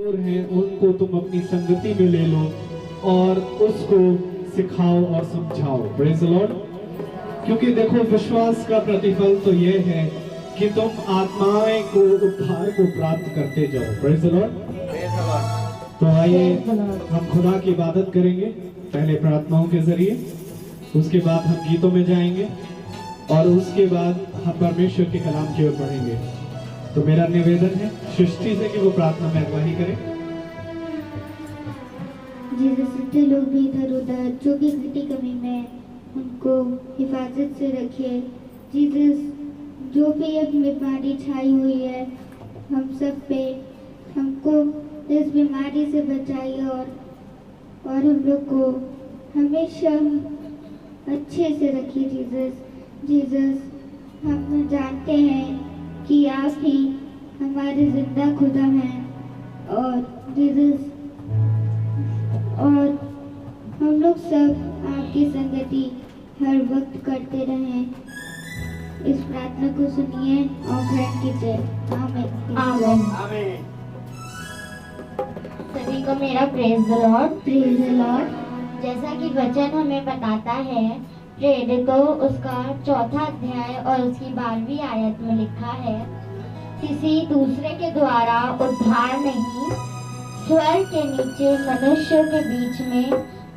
और हैं उनको तुम अपनी संगति में ले लो और उसको सिखाओ और समझाओ। Praise the Lord. क्योंकि देखो विश्वास का प्रतिफल तो ये है कि तुम आत्माएं को उद्धार को प्राप्त करते जाओ। Praise the Lord. तो आइए हम खुदा की इबादत करेंगे, पहले प्रार्थनाओं के जरिए, उसके बाद हम गीतों में जाएंगे और उसके बाद हम परमेश्वर के कलाम की ओर बढ़ेंगे। तो मेरा निवेदन है सृष्टि से कि वो प्रार्थना में अगुवाई करें। जितने लोग भी इधर उधर जो भी घटी कमी में उनको हिफाजत से रखिए। जीसस, जो भी अब बीमारी छाई हुई है हम सब पे, हमको इस बीमारी से बचाइए और हम लोग को हमेशा अच्छे से रखिए। जीसस, हम जानते हैं कि आप ही हमारे जिंदा खुदा हैं और जीसस, और हम लोग सब आपकी संगति हर वक्त करते रहें। इस प्रार्थना को सुनिए और ग्रहण कीजिए। आमीन। आमीन। सभी को मेरा praise the Lord. Praise the Lord. जैसा कि वचन हमें बताता है, प्रेरित को उसका 4वां अध्याय और उसकी 12वीं आयत में लिखा है, किसी दूसरे के द्वारा उद्धार नहीं, स्वर्ग के नीचे मनुष्य के बीच में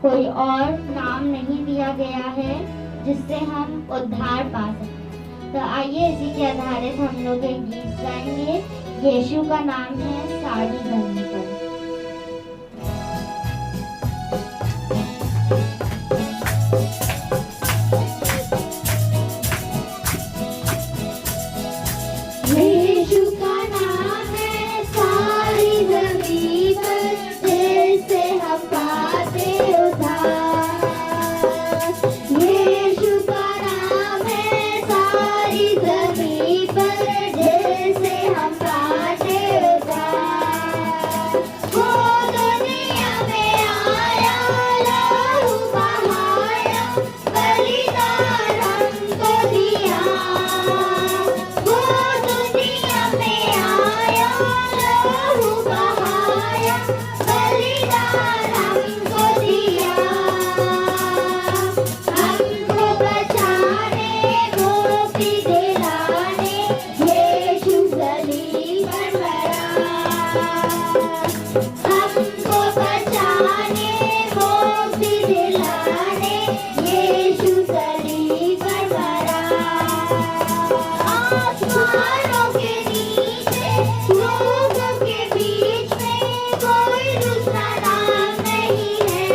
कोई और नाम नहीं दिया गया है जिससे हम उद्धार पा सकें। तो आइए इसी के आधारित हम लोग एक गीत गाएंगे। यीशु का नाम है सारी जमीन पर। यीशु का नाम है सारी ज़मीं पर, जिससे हम पाते उद्धार। यीशु का नाम है सारी ज़मीं पर, जिससे हम पाते उद्धार। वो दुनिया में आया, लहू बहाया, बलिदान हमको दिया। वो दुनिया में आया, लहू बहाया, बलिदान हमको दिया। हमको बचाने, मुक्ति दिलाने, यीशु सलीब पर मरा। हमको बचाने, मुक्ति दिलाने, यीशु सलीब पर मरा। आसमानों के नीचे, लोगों के बीच में कोई दूसरा नाम नहीं है।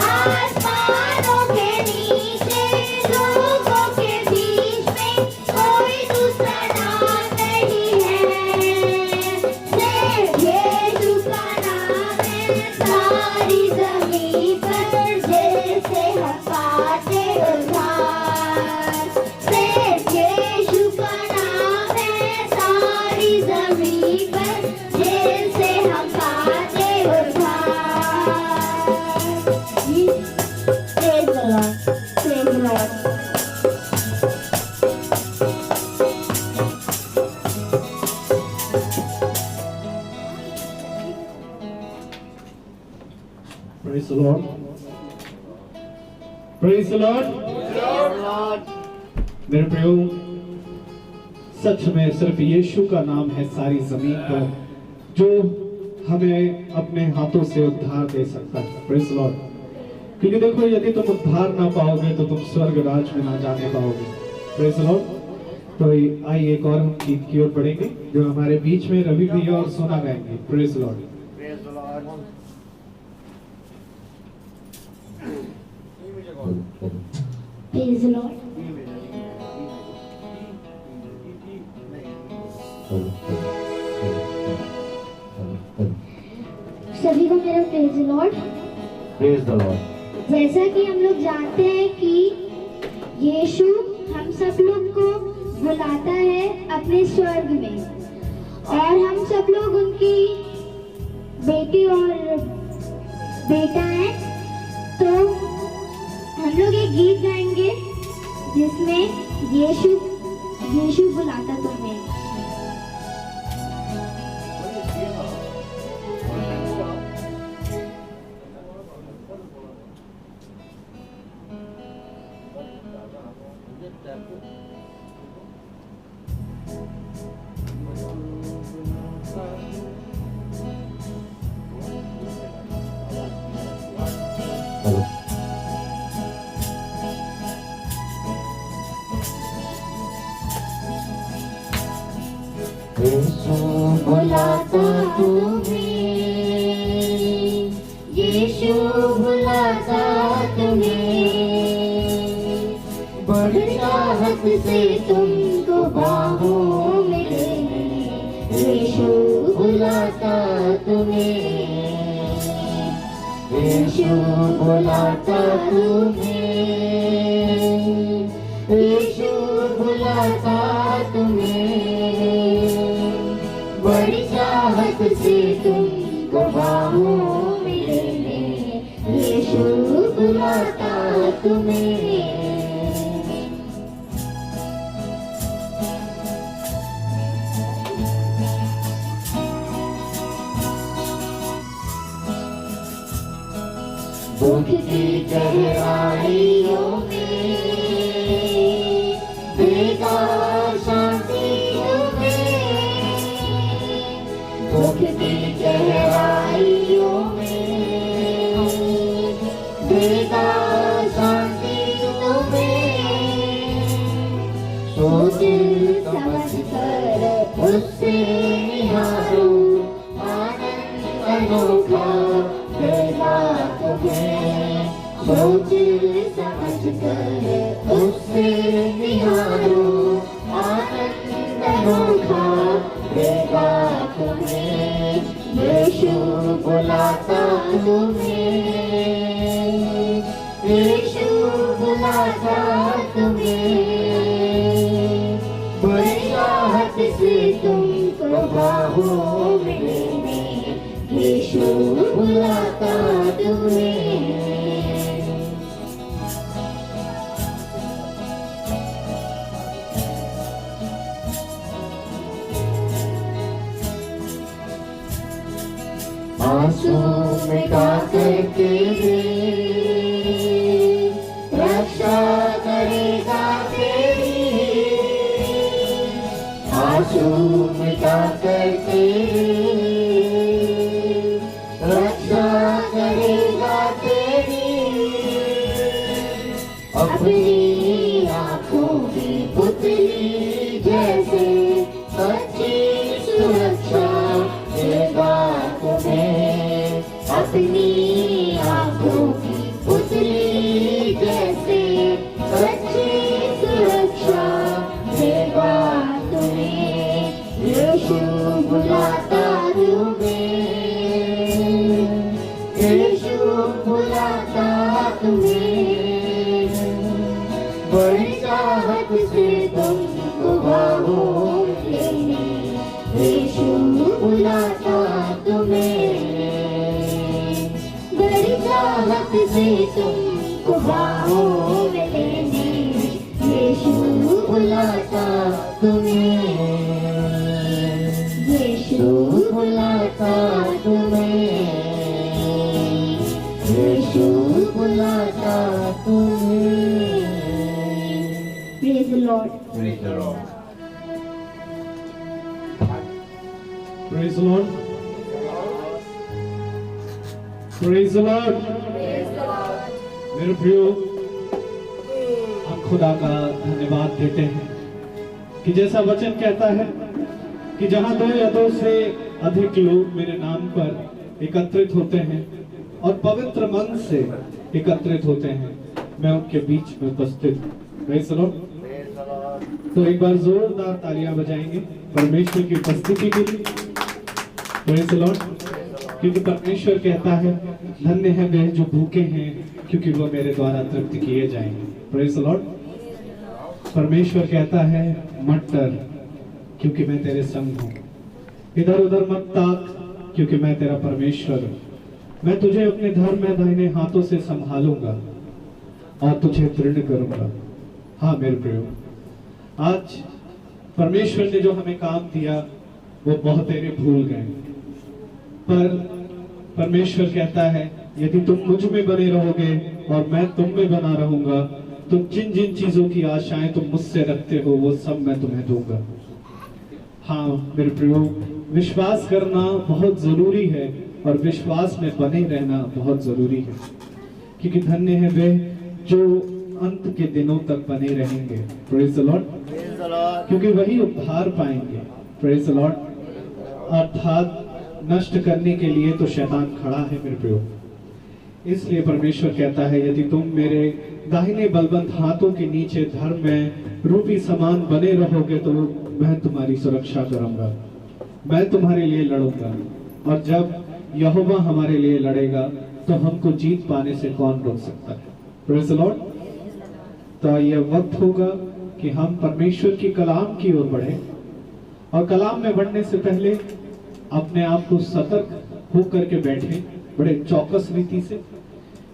आसमानों के नीचे, लोगों के बीच में कोई दूसरा नाम नहीं है। सिर्फ यीशु का नाम है सारी ज़मीं पर, जिससे हम पाते उद्धार। सिर्फ यीशु का नाम है सारी ज़मीं पर, जिससे हम पाते उद्धार। Praise the Lord. Praise the Lord. Praise the Lord. Praise the Lord. मेरे प्रियो, सच में सिर्फ यीशु का नाम है सारी जमीन पर जो हमें अपने हाथों से उद्धार दे सकता है। Praise the Lord. क्योंकि देखो, यदि तुम उद्धार ना पाओगे तो तुम स्वर्ग राज में ना जाने पाओगे। Praise the Lord. तो आइए एक और हम गीत की ओर बढ़ेंगे जो हमारे बीच में रवि भैया और सोना गाएंगे। Praise the Lord. Praise the Lord. सभी को मेरा praise the Lord. Praise the Lord. जैसा कि हम लोग जानते हैं कि यीशु हम सब लोग को बुलाता है अपने स्वर्ग में, और हम सब लोग उनकी बेटी और बेटा हैं। तो हम लोग एक गीत गाएंगे जिसमें यीशु बुलाता तुम्हें। से तुमको बाहों में लेने यीशु बुलाता तुम्हें, यीशु बुलाता तुम्हें, यीशु बुलाता तुम्हें, बड़ी चाहत से तुमको बाहों में लेने यीशु बुलाता तुम्हें। दुख की गहराइयों में देगा शांति तुम्हें, दुख की गहराइयों में देगा शांति तुम्हें, सोच समझ कर उससे निहारो आनंद अनोखा देगा तुम्हें, सोच समझ कर उससे निहारो आनंद अनोखा देगा तुम्हें, यीशु बुलाता तुम्हें, यीशु बुलाता तुम्हें, बड़ी चाहत से तुमको बाहों में लेने यीशु बुलाता तुम्हें। आंसू मिटा कर तेरी रक्षा करेगा तेरी, आंसू मिटा कर तेरी रक्षा करेगा तेरी, अपनी आंखों की पुतली जैसे सच्ची सुरक्षा देगा तुम्हें, अपनी आंखों की पुतली जैसे सच्ची सुरक्षा देगा तुम्हें, यीशु बुलाता तुम्हें, यीशु बुलाता तुम्हें, बड़ी चाहत से तुमको बाहों में लेने यीशु बुलाता तुम्हें, बड़ी चाहत से तुमको बाहों में लेने यीशु बुलाता तुम्हें, यीशु बुलाता तुम्हें, यीशु बुलाता तुम्हें। Praise the Lord. Praise the Lord. Praise the Lord. Praise the Lord. मेरे प्रियो, हम खुदा का धन्यवाद देते हैं कि जैसा वचन कहता है कि जहां 2 या 2 से अधिक लोग मेरे नाम पर एकत्रित होते हैं और पवित्र मन से एकत्रित होते हैं, मैं उनके बीच में उपस्थित हूं। Praise the Lord. तो एक बार जोरदार तालियां बजाएंगे परमेश्वर की उपस्थिति के लिए। Praise the Lord. क्योंकि परमेश्वर कहता है धन्य है वे जो भूखे हैं क्योंकि वो मेरे द्वारा तृप्त किए जाएंगे। Praise the Lord. परमेश्वर कहता है मत डर क्योंकि मैं तेरे संग हूँ, इधर उधर मत ताक क्योंकि मैं तेरा परमेश्वर हूँ, मैं तुझे अपने धर्म में दाहिने हाथों से संभालूंगा और तुझे दृढ़ करूंगा। हाँ मेरे प्रियो, आज परमेश्वर ने जो हमें काम दिया वो बहुत तेरे भूल गए, पर परमेश्वर कहता है यदि तुम मुझ में बने रहोगे और मैं तुम में बना रहूंगा, तुम जिन जिन चीजों की आशाएं तुम मुझसे रखते हो वो सब मैं तुम्हें दूंगा। हाँ मेरे प्रियो, विश्वास करना बहुत जरूरी है और विश्वास में बने रहना बहुत जरूरी है, क्योंकि धन्य है वे जो अंत के दिनों तक बने रहेंगे। Praise the Lord. क्योंकि वही उद्धार पाएंगे। Praise the Lord. अर्थात नष्ट करने के लिए तो शैतान खड़ा है मेरे प्रियो, इसलिए परमेश्वर कहता है, यदि तुम मेरे दाहिने बलवंत हाथों के नीचे धर्म में रूपी समान बने रहोगे तो मैं तुम्हारी सुरक्षा करूंगा, मैं तुम्हारे लिए लड़ूंगा। और जब यहोवा हमारे लिए लड़ेगा तो हमको जीत पाने से कौन रोक सकता है? Praise the Lord. तो यह वक्त होगा कि हम परमेश्वर की कलाम की ओर बढ़े, और कलाम में बढ़ने से पहले अपने आप को सतर्क होकर के बैठे, बड़े चौकस रीति से,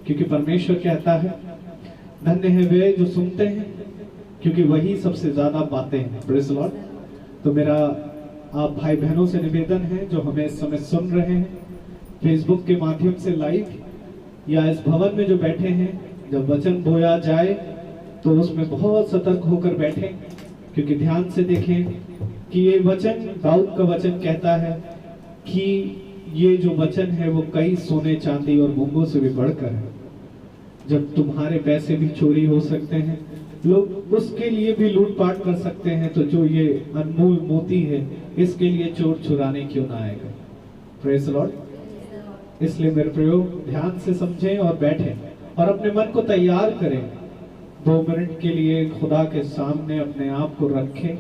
क्योंकि परमेश्वर कहता है धन्य है वे जो सुनते हैं, क्योंकि वही सबसे ज्यादा पाते हैं। Praise the Lord. तो मेरा आप भाई बहनों से निवेदन है जो हमें इस समय सुन रहे हैं फेसबुक के माध्यम से लाइव, या इस भवन में जो बैठे हैं, जब वचन बोया जाए तो उसमें बहुत सतर्क होकर बैठें, क्योंकि ध्यान से देखें कि ये वचन, दाऊद का वचन कहता है कि ये जो वचन है वो कई सोने चांदी और मूंगों से भी बढ़कर है। जब तुम्हारे पैसे भी चोरी हो सकते हैं, लोग उसके लिए भी लूटपाट कर सकते हैं, तो जो ये अनमोल मोती है इसके लिए चोर चुराने क्यों ना आएगा? Praise the Lord. इसलिए मेरे प्रयोग ध्यान से समझें और बैठें और अपने मन को तैयार करें। 2 मिनट के लिए खुदा के सामने अपने आप को रखें,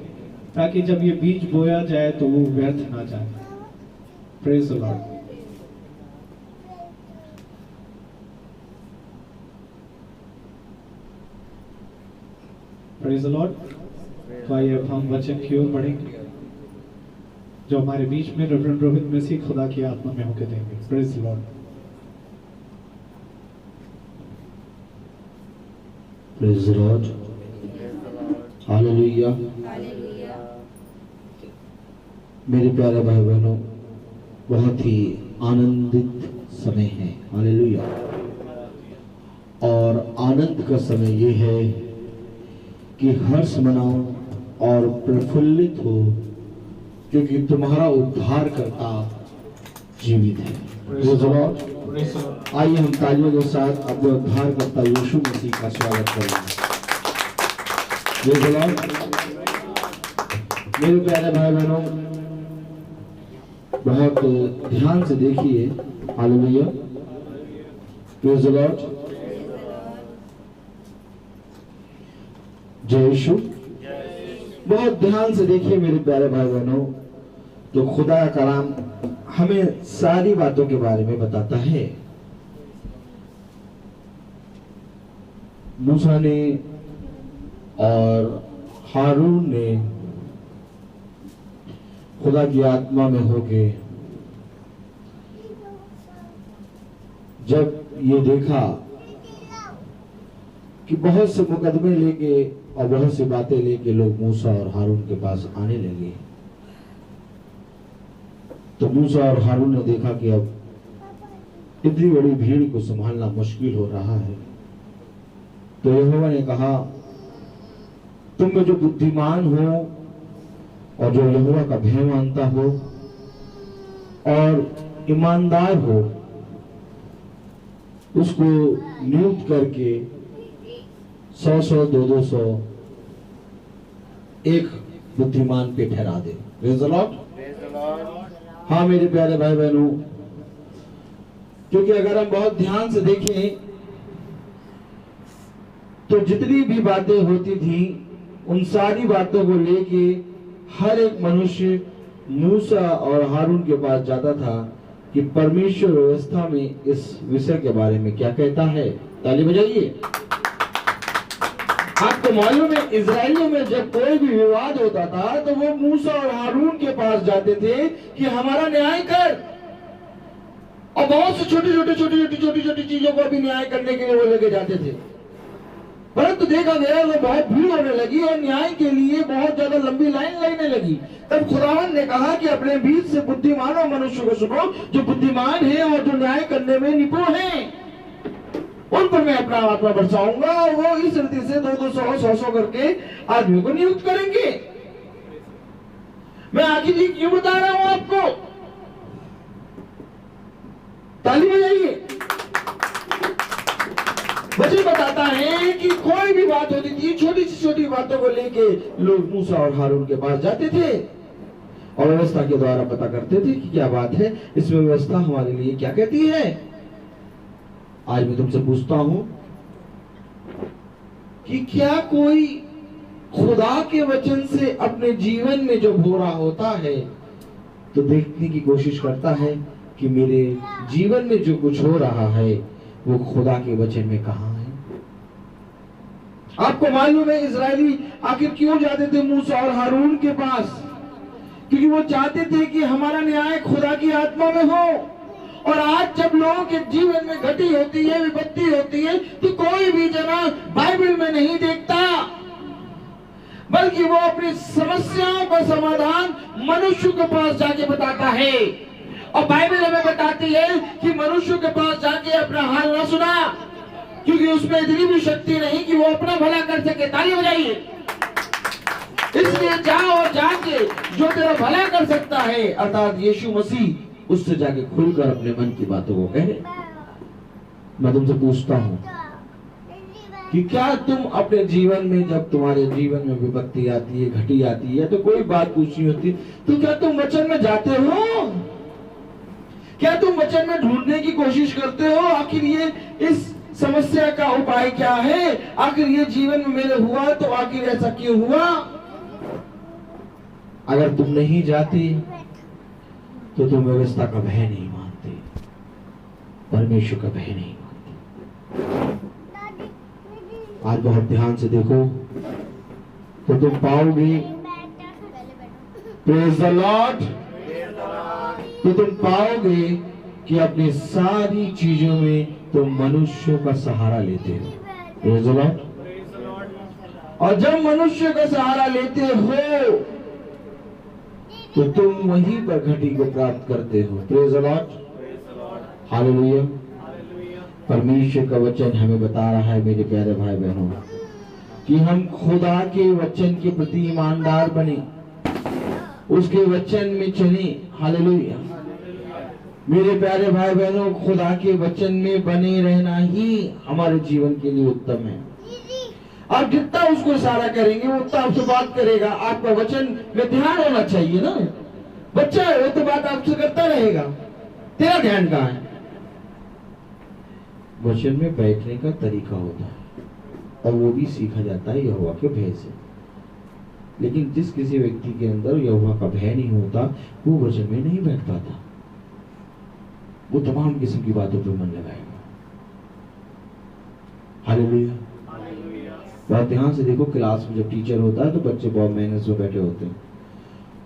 ताकि जब ये बीज बोया जाए तो वो व्यर्थ ना जाए। Praise the Lord. Praise the Lord. तो आइए अब हम वचन की ओर बढ़ेंगे जो हमारे बीच में रेवरेंड रोहित मसीह खुदा की आत्मा में होकर देंगे। Praise the Lord. Praise the Lord. Hallelujah. मेरे प्यारे भाई बहनों, बहुत ही आनंदित समय है। हालेलुया। और आनंद का समय ये है कि हर्ष मनाओ और प्रफुल्लित हो, क्योंकि तुम्हारा उद्धारकर्ता जीवित है। Praise the Lord. आइए हम तालियों के साथ अपने उद्धारकर्ता यीशु मसीह का स्वागत करें। Praise the Lord. मेरे प्यारे भाई बहनों, बहुत ध्यान से देखिए। हालेलुया। Praise the Lord. जय यीशु। बहुत ध्यान से देखिए मेरे प्यारे भाई बहनों, तो खुदा का कलाम हमें सारी बातों के बारे में बताता है। मूसा ने और हारून ने खुदा की आत्मा में होके जब ये देखा कि बहुत से मुकदमे लेके और बहुत सी बातें लेके लोग मूसा और हारून के पास आने लगे, तो मूसा और हारून ने देखा कि अब इतनी बड़ी भीड़ को संभालना मुश्किल हो रहा है। तो यहोवा ने कहा, तुम में जो बुद्धिमान हो और जो यहोवा का भय मानता हो और ईमानदार हो, उसको नियुक्त करके 100-100, 200 एक बुद्धिमान पे ठहरा दे। Praise the Lord. हाँ मेरे प्यारे भाई बहनों, क्योंकि अगर हम बहुत ध्यान से देखें तो जितनी भी बातें होती थी उन सारी बातों को लेके हर एक मनुष्य मूसा और हारून के पास जाता था कि परमेश्वर व्यवस्था में इस विषय के बारे में क्या कहता है। ताली बजाइए। आपको मालूम है, इजराइलियों में जब कोई भी विवाद होता था तो वो मूसा और हारून के पास जाते थे कि हमारा न्याय कर, और बहुत से छोटी छोटी चीजों को भी न्याय करने के लिए वो लेके जाते थे। परंतु देखा गया वो बहुत भीड़ होने लगी और न्याय के लिए बहुत ज्यादा लंबी लाइन लगने लगी। तब खुदावंद ने कहा कि अपने बीच से बुद्धिमानों मनुष्य को सुनो, जो बुद्धिमान है और जो न्याय करने में निपुण है, उन पर मैं अपना आत्मा बरसाऊंगा और वो इस रीति से 200, 100 करके आदमी को नियुक्त करेंगे। मैं आखिर जी क्यों बता रहा हूं आपको? ताली बजाइए। वचन बताता है कि कोई भी बात होती थी, छोटी सी छोटी बातों को लेके लोग मूसा और हारून के पास जाते थे और व्यवस्था के द्वारा पता करते थे कि क्या बात है, इसमें व्यवस्था हमारे लिए क्या कहती है। आज मैं तुमसे पूछता हूं कि क्या कोई खुदा के वचन से अपने जीवन में जो हो रहा होता है तो देखने की कोशिश करता है कि मेरे जीवन में जो कुछ हो रहा है वो खुदा के वचन में कहां है? आपको मालूम है इजरायली आखिर क्यों जाते थे मूसा और हारून के पास? क्योंकि वो चाहते थे कि हमारा न्याय खुदा की आत्मा में हो। और आज जब लोगों के जीवन में घटी होती है, विपत्ति होती है, तो कोई भी जना बाइबल में नहीं देखता, बल्कि वो अपनी समस्याओं का समाधान मनुष्य के पास जाके बताता है। और बाइबल हमें बताती है कि मनुष्य के पास जाके अपना हाल ना सुना, क्योंकि उसमें इतनी भी शक्ति नहीं कि वो अपना भला कर सके। ताली बजाइए। इसलिए जाओ और जाके जो तेरा भला कर सकता है, अर्थात यीशु मसीह, उससे जाके खुलकर अपने मन की बातों को कहे। मैं तुमसे पूछता हूं कि क्या तुम अपने जीवन में, जब तुम्हारे जीवन में विपत्ति आती है, घटी आती है, तो कोई बात पूछनी होती, तो क्या तुम वचन में जाते हो? क्या तुम वचन में ढूंढने की कोशिश करते हो आखिर ये इस समस्या का उपाय क्या है? आखिर ये जीवन में मेरे हुआ तो आखिर ऐसा क्यों हुआ? अगर तुम नहीं जाते तो तुम व्यवस्था का भय नहीं मानते, परमेश्वर का भय नहीं मानते। आज बहुत ध्यान से देखो तो तुम पाओगे, प्रेज द लॉर्ड, तो तुम पाओगे कि अपनी सारी चीजों में तुम मनुष्यों का सहारा लेते हो। Praise the Lord. और जब मनुष्य का सहारा लेते हो तो तुम वहीं पर घटी को प्राप्त करते हो। Praise the Lord, hallelujah. परमेश्वर का वचन हमें बता रहा है मेरे प्यारे भाई बहनों कि हम खुदा के वचन के प्रति ईमानदार बने, उसके वचन में चले। हालेलुया। मेरे प्यारे भाई बहनों, खुदा के वचन में बने रहना ही हमारे जीवन के लिए उत्तम है। आप जितना उसको इशारा करेंगे वो उतना आपसे बात करेगा। आपका वचन में ध्यान होना चाहिए ना। बच्चा है वो तो बात आपसे करता रहेगा, तेरा ध्यान कहाँ है? वचन में बैठने का तरीका होता है और वो भी सीखा जाता है यहोवा के भय से। लेकिन जिस किसी व्यक्ति के अंदर यहोवा का भय नहीं होता वो वचन में नहीं बैठ पाता, वो तमाम किस्म की बातों पर मन लगाएगा। हालेलुया। बहुत ध्यान से देखो, क्लास में जब टीचर होता है तो बच्चे बहुत मेहनत से बैठे होते हैं।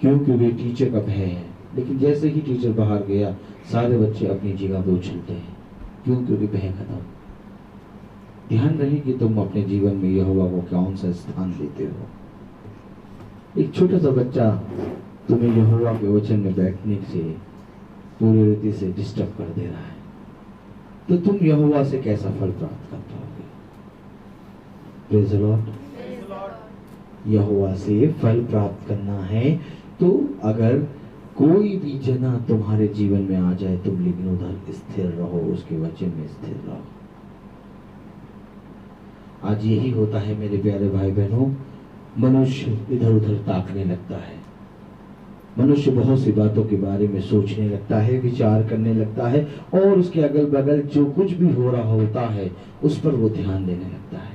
क्यों? क्योंकि टीचर का भय है। लेकिन जैसे ही टीचर बाहर गया सारे बच्चे अपनी जगह पे उछलते हैं। क्यों? क्योंकि भय खत्म। ध्यान रहे कि तुम अपने जीवन में यहोवा को कौन सा स्थान देते हो। एक छोटा सा बच्चा तुम्हें यहोवा के वचन में बैठने से पूरी रीति से डिस्टर्ब कर दे रहा है, तो तुम यहोवा से कैसा फल प्राप्त कर पाओगे? Praise the Lord. यहोवा से फल प्राप्त करना है तो अगर कोई भी जना तुम्हारे जीवन में आ जाए तुम लेकिन उधर स्थिर रहो, उसके वचन में स्थिर रहो। आज यही होता है मेरे प्यारे भाई बहनों, मनुष्य इधर उधर ताकने लगता है, मनुष्य बहुत सी बातों के बारे में सोचने लगता है, विचार करने लगता है और उसके अगल बगल जो कुछ भी हो रहा होता है उस पर वो ध्यान देने लगता है।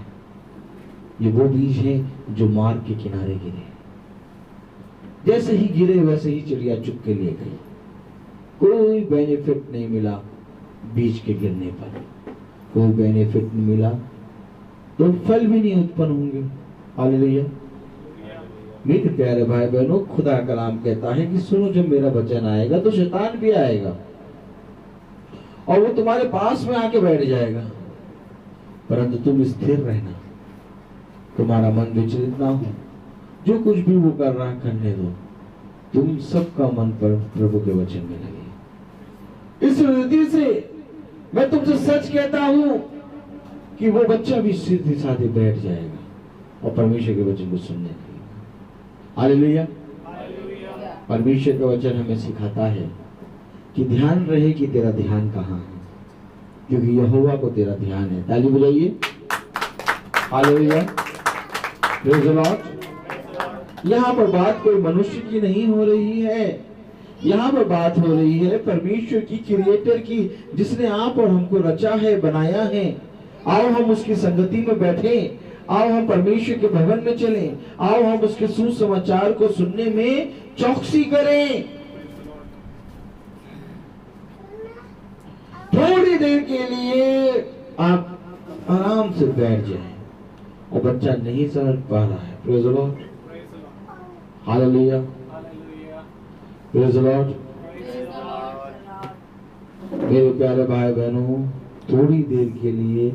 ये वो बीज है जो मार्ग के किनारे गिरे, जैसे ही गिरे वैसे ही चिड़िया चुग के लिए गई, कोई बेनिफिट नहीं मिला बीज के गिरने पर, कोई बेनिफिट नहीं मिला तो फल भी नहीं उत्पन्न होंगे। हालेलुया। मेरे प्यारे भाई बहनों, खुदा कलाम कहता है कि सुनो, जब मेरा वचन आएगा तो शैतान भी आएगा और वो तुम्हारे पास में आके बैठ जाएगा, परंतु तुम स्थिर रहना, तुम्हारा मन विचलित ना हो, जो कुछ भी वो कर रहा है करने दो, तुम सबका मन पर प्रभु के वचन में लगे। इस रीति से मैं तुमसे सच कहता हूं कि वो बच्चा भी सीधे साधे बैठ जाएगा और परमेश्वर के वचन को सुनने लगेगा। हालेलुया। परमेश्वर का वचन हमें सिखाता है कि ध्यान रहे कि तेरा ध्यान कहाँ है, क्योंकि यहोवा को तेरा ध्यान है। ताली बजाइए। हालेलुया। Praise the Lord. यहाँ पर बात कोई मनुष्य की नहीं हो रही है, यहाँ पर बात हो रही है परमेश्वर की, क्रिएटर की, जिसने आप और हमको रचा है, बनाया है। आओ हम उसकी संगति में बैठे, आओ हम परमेश्वर के भवन में चलें, आओ हम उसके सुसमाचार को सुनने में चौकसी करें। थोड़ी देर के लिए आप आराम से बैठ जाएं। और बच्चा नहीं समझ पा रहा है, praise the Lord, hallelujah, praise the Lord. मेरे प्यारे भाई बहनों, थोड़ी देर के लिए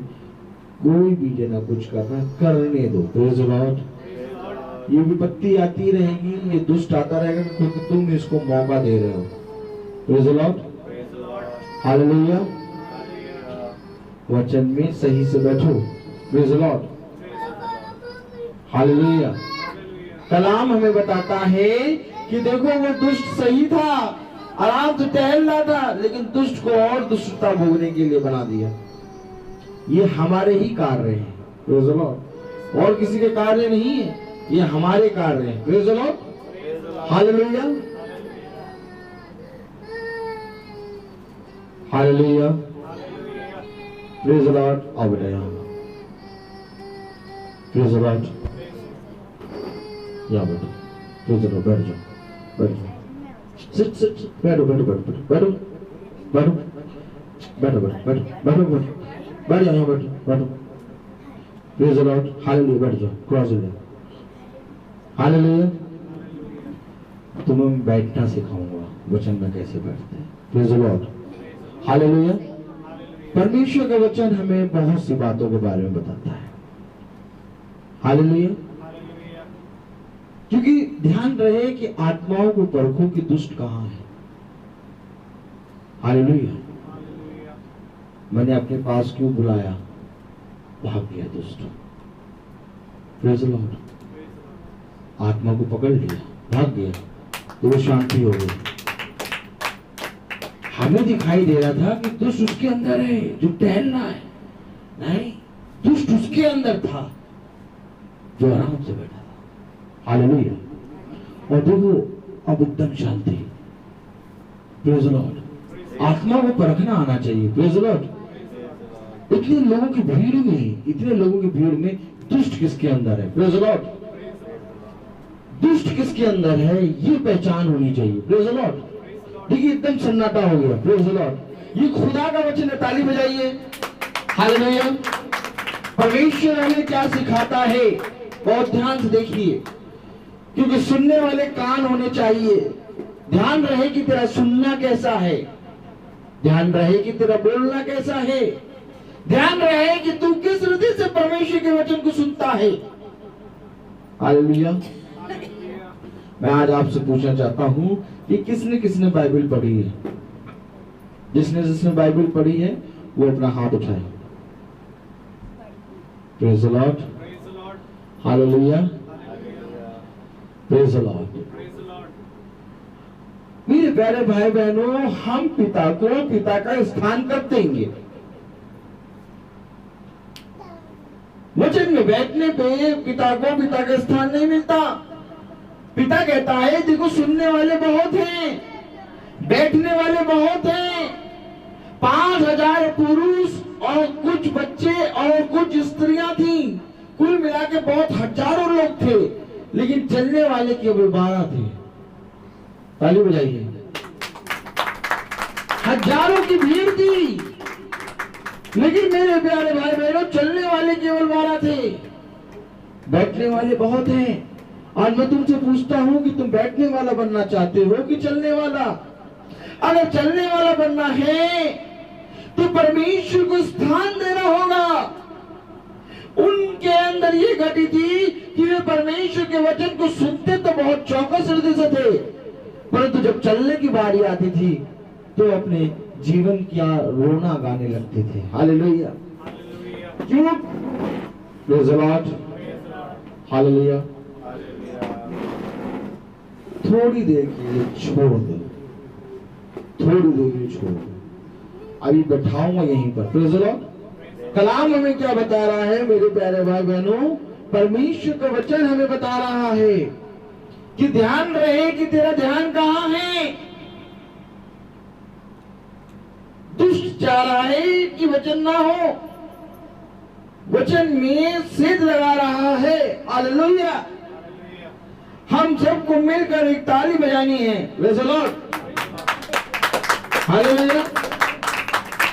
कोई भी जना कुछ करना करने दो, प्रेज़ द लॉर्ड। ये विपत्ति आती रहेगी, ये दुष्ट आता रहेगा क्योंकि तुम इसको मौका दे रहे हो, प्रेज़ द लॉर्ड, हालेलुया। वचन में सही से बैठो, प्रेज़ द लॉर्ड, हालेलुया। कलाम हमें बताता है कि देखो वो दुष्ट सही था, आराम से टहल रहा था, लेकिन दुष्ट को और दुष्टता भोगने के लिए बना दिया। ये हमारे ही कार्य हैं, प्रेज़ द लॉर्ड, और किसी के कार्य नहीं है, ये हमारे कार्य हैं, praise the Lord, hallelujah, hallelujah, praise the Lord. आओ बेटा यहाँ, प्रेज़ द लॉर्ड, यहाँ बैठो, प्रेज़ द लॉर्ड, बैठ जाओ, बैठ जाओ, सिट सिट, बैठो बैठो बैठो बैठो बैठो बैठो बैठो बैठो बैठो बैठो बैठ जाओ, यहाँ बैठो बैठो, प्रेज़ द लॉर्ड, हालेलुया, बैठ जाओ, क्रॉस हो जाओ, हालेलुया। तुम्हें बैठना सिखाऊंगा, वचन में कैसे बैठते हैं, प्रेज़ द लॉर्ड, हालेलुया। परमेश्वर का वचन हमें बहुत सी बातों के बारे में बताता है, हालेलुया। क्योंकि ध्यान रहे कि आत्माओं को परखो कि दुष्ट कहां है, हालेलुया। मैंने अपने पास क्यों बुलाया, भाग गया दुष्ट, प्रेज़ द लॉर्ड। आत्मा को पकड़ लिया, भाग गया, तो वो शांति हो गई। हमें दिखाई दे रहा था कि दुष्ट उसके अंदर है जो टहल रहा है, नहीं, दुष्ट उसके अंदर था जो आराम से बैठा था, हालेलुया। और देखो अब एकदम शांति, प्रेज़ द लॉर्ड। आत्मा को परखना आना चाहिए, प्रेज़ द लॉर्ड। इतने लोगों की भीड़ में, इतने लोगों की भीड़ में दुष्ट किसके अंदर है, प्रेज़ द लॉर्ड। दुष्ट किसके अंदर है ये पहचान होनी चाहिए, प्रेज़ द लॉर्ड। देखिए एकदम सन्नाटा हो गया, प्रेज़ द लॉर्ड। ये खुदा का वचन है, ताली बजाइए, हालेलुया। परमेश्वर हमें क्या सिखाता है, बहुत ध्यान से देखिए, क्योंकि सुनने वाले कान होने चाहिए। ध्यान रहे कि तेरा सुनना कैसा है, ध्यान रहे कि तेरा बोलना कैसा है, ध्यान रहे कि तू किस हृदय से परमेश्वर के वचन को सुनता है, हालेलुया। मैं आज आपसे पूछना चाहता हूं कि किसने किसने बाइबल पढ़ी है। जिसने जिसने बाइबल पढ़ी है वो अपना हाथ उठाए, praise the Lord, hallelujah, praise the Lord. मेरे प्यारे भाई बहनों, हम पिता को पिता का स्थान कब देंगे? वचन में बैठने पे पिता को पिता का स्थान नहीं मिलता। पिता कहता है देखो सुनने वाले बहुत हैं, बैठने वाले बहुत हैं। 5000 पुरुष और कुछ बच्चे और कुछ स्त्रियां थी, कुल मिला के बहुत हजारों लोग थे, लेकिन चलने वाले केवल 12 थे। ताली बजाइए। हजारों की भीड़ थी, लेकिन मेरे प्यारे भाई बहनों चलने वाले केवल 12 थे, बैठने वाले बहुत हैं। आज मैं तुमसे पूछता हूं कि तुम बैठने वाला बनना चाहते हो कि चलने वाला? अगर चलने वाला बनना है तो परमेश्वर को स्थान देना होगा। उनके अंदर ये घटी थी कि वे परमेश्वर के वचन को सुनते तो बहुत चौकस हृदय से थे, परंतु जब चलने की बारी आती थी तो अपने जीवन क्या रोना गाने लगते थे। हालेलुया। क्यों? Praise the Lord, hallelujah. थोड़ी देर के लिए छोड़ दो, थोड़ी देर के लिए छोड़ दो। अभी बैठाऊंगा यहीं पर, प्रेज़ द लॉर्ड। कलाम हमें क्या बता रहा है मेरे प्यारे भाई बहनों? परमेश्वर का वचन हमें बता रहा है कि ध्यान रहे कि तेरा ध्यान कहां है। दुष्ट चाह रहा है कि वचन ना हो, वचन में सेध लगा रहा है। हालेलुया। हम सबको मिलकर एक ताली बजानी है। Praise the Lord. हालेलुया।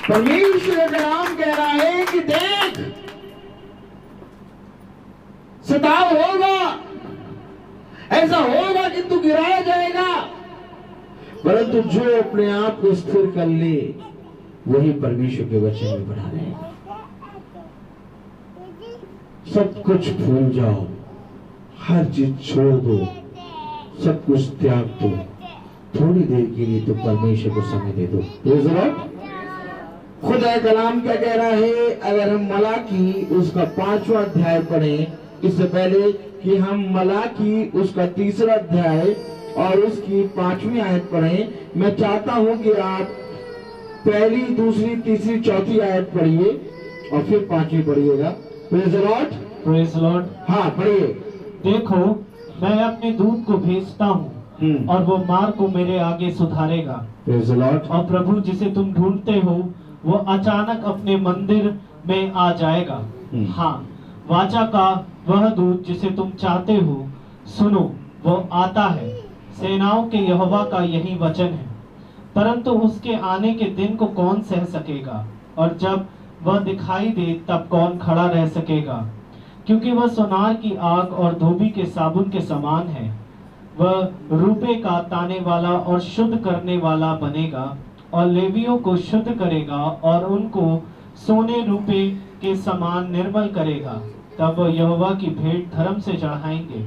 परमेश्वर का नाम कह रहा है कि देख, सताव होगा, ऐसा होगा कि तू गिराया जाएगा, परंतु जो अपने आप को स्थिर कर ले वही परमेश्वर के वचन में बना रहेगा। सब कुछ भूल जाओ, हर चीज छोड़ दो, सब कुछ त्याग दो, थोड़ी देर के लिए तो परमेश्वर को समय दे दो। Praise the Lord. खुदा कलाम क्या कह रहा है? अगर हम मलाकी उसका 5वां अध्याय पढ़ें, इससे पहले कि हम मलाकी उसका 3रा अध्याय और उसकी 5वीं आयत पढ़ें, मैं चाहता हूं कि आप पहली, दूसरी, तीसरी, चौथी आयत पढ़िए और फिर 5वीं पढ़िएगा। Praise the Lord. Praise the Lord. हाँ, पढ़िए। देखो, मैं अपने दूत को भेजता हूँ और वो मार्ग को मेरे आगे सुधारेगा। Praise the Lord. और प्रभु जिसे तुम ढूंढते हो वो अचानक अपने मंदिर में आ जाएगा। हाँ, वाचा का वह दूत जिसे तुम चाहते हो, सुनो, वो आता है। सेनाओं के यहोवा का यही वचन है। परंतु उसके आने के दिन को कौन सह सकेगा, और जब वह दिखाई दे तब कौन खड़ा रह सकेगा? क्योंकि वह सोनार की आग और धोबी के साबुन के समान है। वह रूपे का ताने वाला और शुद्ध करने वाला बनेगा और लेवियों को शुद्ध करेगा और उनको सोने रूपे के समान निर्मल करेगा। तब वह यहोवा की भेंट धर्म से चढ़ाएंगे।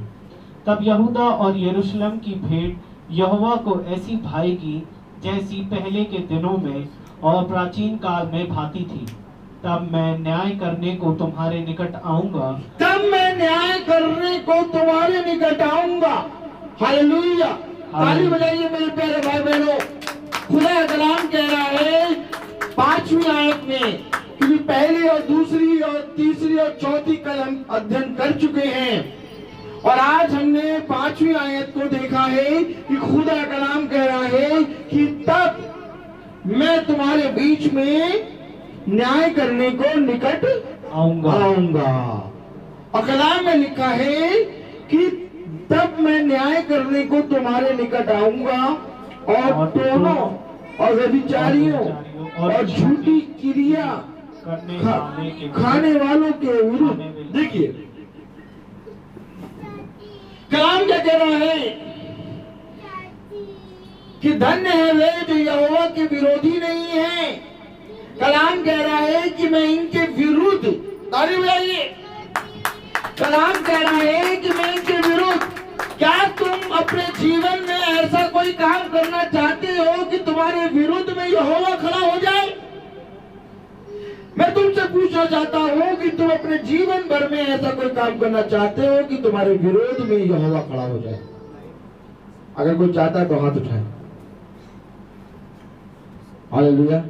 तब यहूदा और यरूशलेम की भेंट यहोवा को ऐसी भाएगी जैसी पहले के दिनों में और प्राचीन काल में भाती थी। तब मैं न्याय करने को तुम्हारे निकट आऊंगा। तब मैं न्याय करने को तुम्हारे निकट आऊंगा। हालेलुया। ताली बजाइए मेरे प्यारे भाई बहनों। खुदा का कलाम कह रहा है 5वीं आयत में, क्योंकि पहली और दूसरी और तीसरी और चौथी कल हम अध्ययन कर चुके हैं और आज हमने 5वीं आयत को देखा है कि खुदा का कलाम कह रहा है कि तब मैं तुम्हारे बीच में न्याय करने को निकट आऊंगा। और कलाम में लिखा है कि तब मैं न्याय करने को तुम्हारे निकट आऊंगा और दोनों और व्यभिचारियों और झूठी क्रिया खाने वालों के विरुद्ध। देखिए कलाम क्या कह रहा है कि धन्य है वे जो यहोवा के विरोधी नहीं है। कलाम कह रहा है कि मैं इनके विरुद्ध, ताली बजाइए। कलाम कह रहा है कि मैं इनके विरुद्ध। क्या तुम अपने जीवन में ऐसा कोई काम करना चाहते हो कि तुम्हारे विरुद्ध में यहोवा खड़ा हो जाए? मैं तुमसे पूछना चाहता हूं कि तुम अपने जीवन भर में ऐसा कोई काम करना चाहते हो कि तुम्हारे विरोध में यहोवा खड़ा हो जाए? अगर कोई चाहता है तो हाथ उठाए। हालेलुया।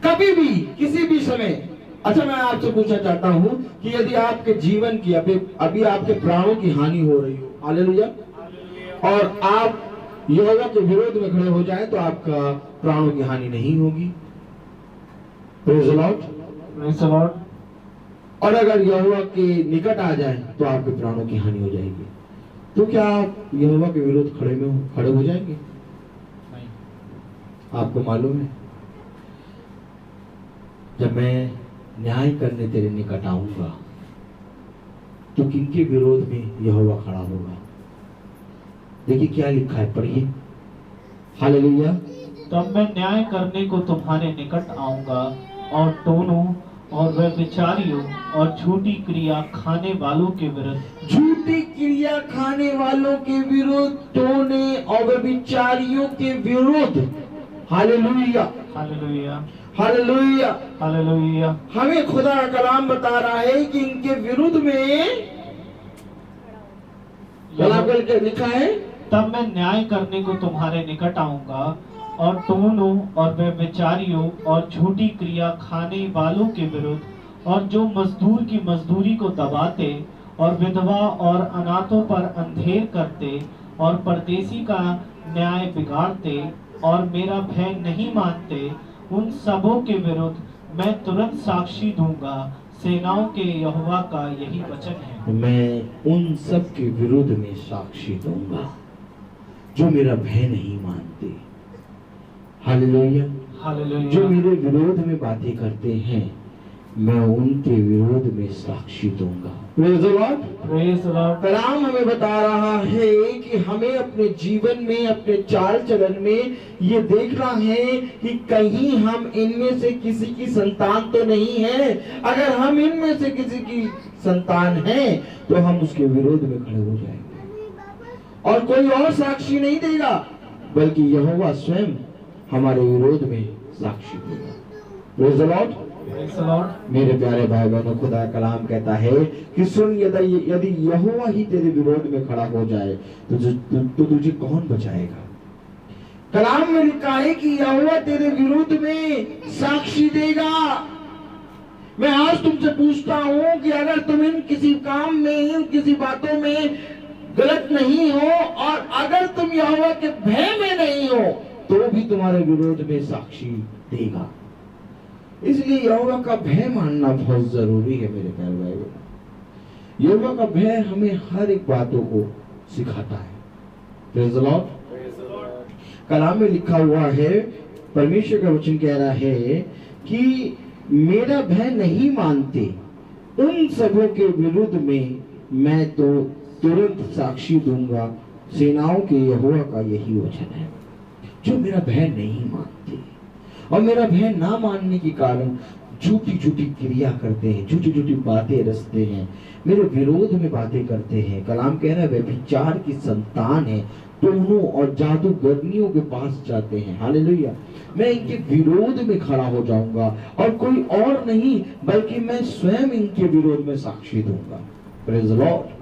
कभी भी किसी भी समय। अच्छा, मैं आपसे पूछना चाहता हूं कि यदि आपके जीवन की अभी आपके प्राणों की हानि हो रही हो, हालेलुया, और आप यहोवा के विरोध में खड़े हो जाएं तो आपका प्राणों की हानि नहीं होगी। Praise the Lord. Praise the Lord. और अगर यहोवा के निकट आ जाए तो आपके प्राणों की हानि हो जाएगी। तो क्या आप यहोवा के विरोध खड़े हो जाएंगे? नहीं। आपको मालूम है जब मैं न्याय करने तेरे निकट आऊंगा तो किनके विरोध में यहोवा खड़ा होगा? देखिए क्या लिखा है, पढ़िए। हालेलुया। तब मैं न्याय करने को तुम्हारे निकट आऊंगा और दोनों और व्यभिचारियों और झूठी क्रिया खाने वालों के विरुद्ध, झूठी क्रिया खाने वालों के विरुद्ध, टोने और व्यभिचारियों के विरुद्ध। हालेलुया। हालेलुया। हालेलुया। हालेलुया। हमें खुदा का कलाम बता रहा है कि इनके विरुद्ध में क्या लिखा है? तब मैं न्याय करने को तुम्हारे निकट आऊंगा और दोनों और व्यभिचारियों और झूठी क्रिया खाने वालों के विरुद्ध, और जो मजदूर की मजदूरी को दबाते और विधवा और अनाथों पर अंधेर करते और परदेसी का न्याय बिगाड़ते और मेरा भय नहीं मानते उन सबों के विरुद्ध मैं तुरंत साक्षी दूंगा, सेनाओं के यहोवा का यही वचन है। मैं उन सब के विरुद्ध में साक्षी दूंगा जो मेरा भय नहीं मानते। हालेलुया। हालेलुया। जो मेरे विरोध में बातें करते हैं, मैं उनके विरोध में साक्षी दूंगा। Praise the Lord. Praise the Lord. कलाम हमें बता रहा है कि हमें अपने जीवन में, अपने चाल चलन में ये देखना है कि कहीं हम इनमें से किसी की संतान तो नहीं है। अगर हम इनमें से किसी की संतान हैं तो हम उसके विरोध में खड़े हो जाएंगे और कोई और साक्षी नहीं देगा, बल्कि यहोवा स्वयं हमारे विरोध में साक्षी देगा। Praise the Lord. Praise the Lord. मेरे प्यारे भाई बहनों, खुदा कलाम कहता है कि सुन, यदि यहोवा ही तेरे विरोध में खड़ा हो जाए तो तुझे कौन बचाएगा। कलाम में लिखा है कि यहोवा तेरे विरोध में साक्षी देगा। मैं आज तुमसे पूछता हूं कि अगर तुम इन किसी काम में, इन किसी बातों में गलत नहीं हो और अगर तुम यहोवा के भय में नहीं हो तो भी तुम्हारे विरोध में साक्षी देगा। इसलिए यहोवा का भय मानना बहुत जरूरी है मेरे प्यारे भाई बहनों। यहोवा का भय हमें हर एक बातों को सिखाता है। Praise the Lord. कलाम में लिखा हुआ है, परमेश्वर का वचन कह रहा है कि मेरा भय नहीं मानते उन सबों के विरुद्ध में मैं तो तुरंत साक्षी दूंगा, सेनाओं के यहोवा का यही वचन है। जो मेरा भय नहीं मानते और मेरा भय ना मानने के कारण झूठी झूठी क्रिया करते हैं, झूठी झूठी बातें रचते हैं, मेरे विरोध में बातें करते हैं। कलाम कह रहा है व्यभिचार की संतान है, टोनों और जादूगरनियों के पास जाते हैं। हालेलुया। मैं इनके विरोध में खड़ा हो जाऊंगा और कोई और नहीं बल्कि मैं स्वयं इनके विरोध में साक्षी दूंगा। Praise the Lord.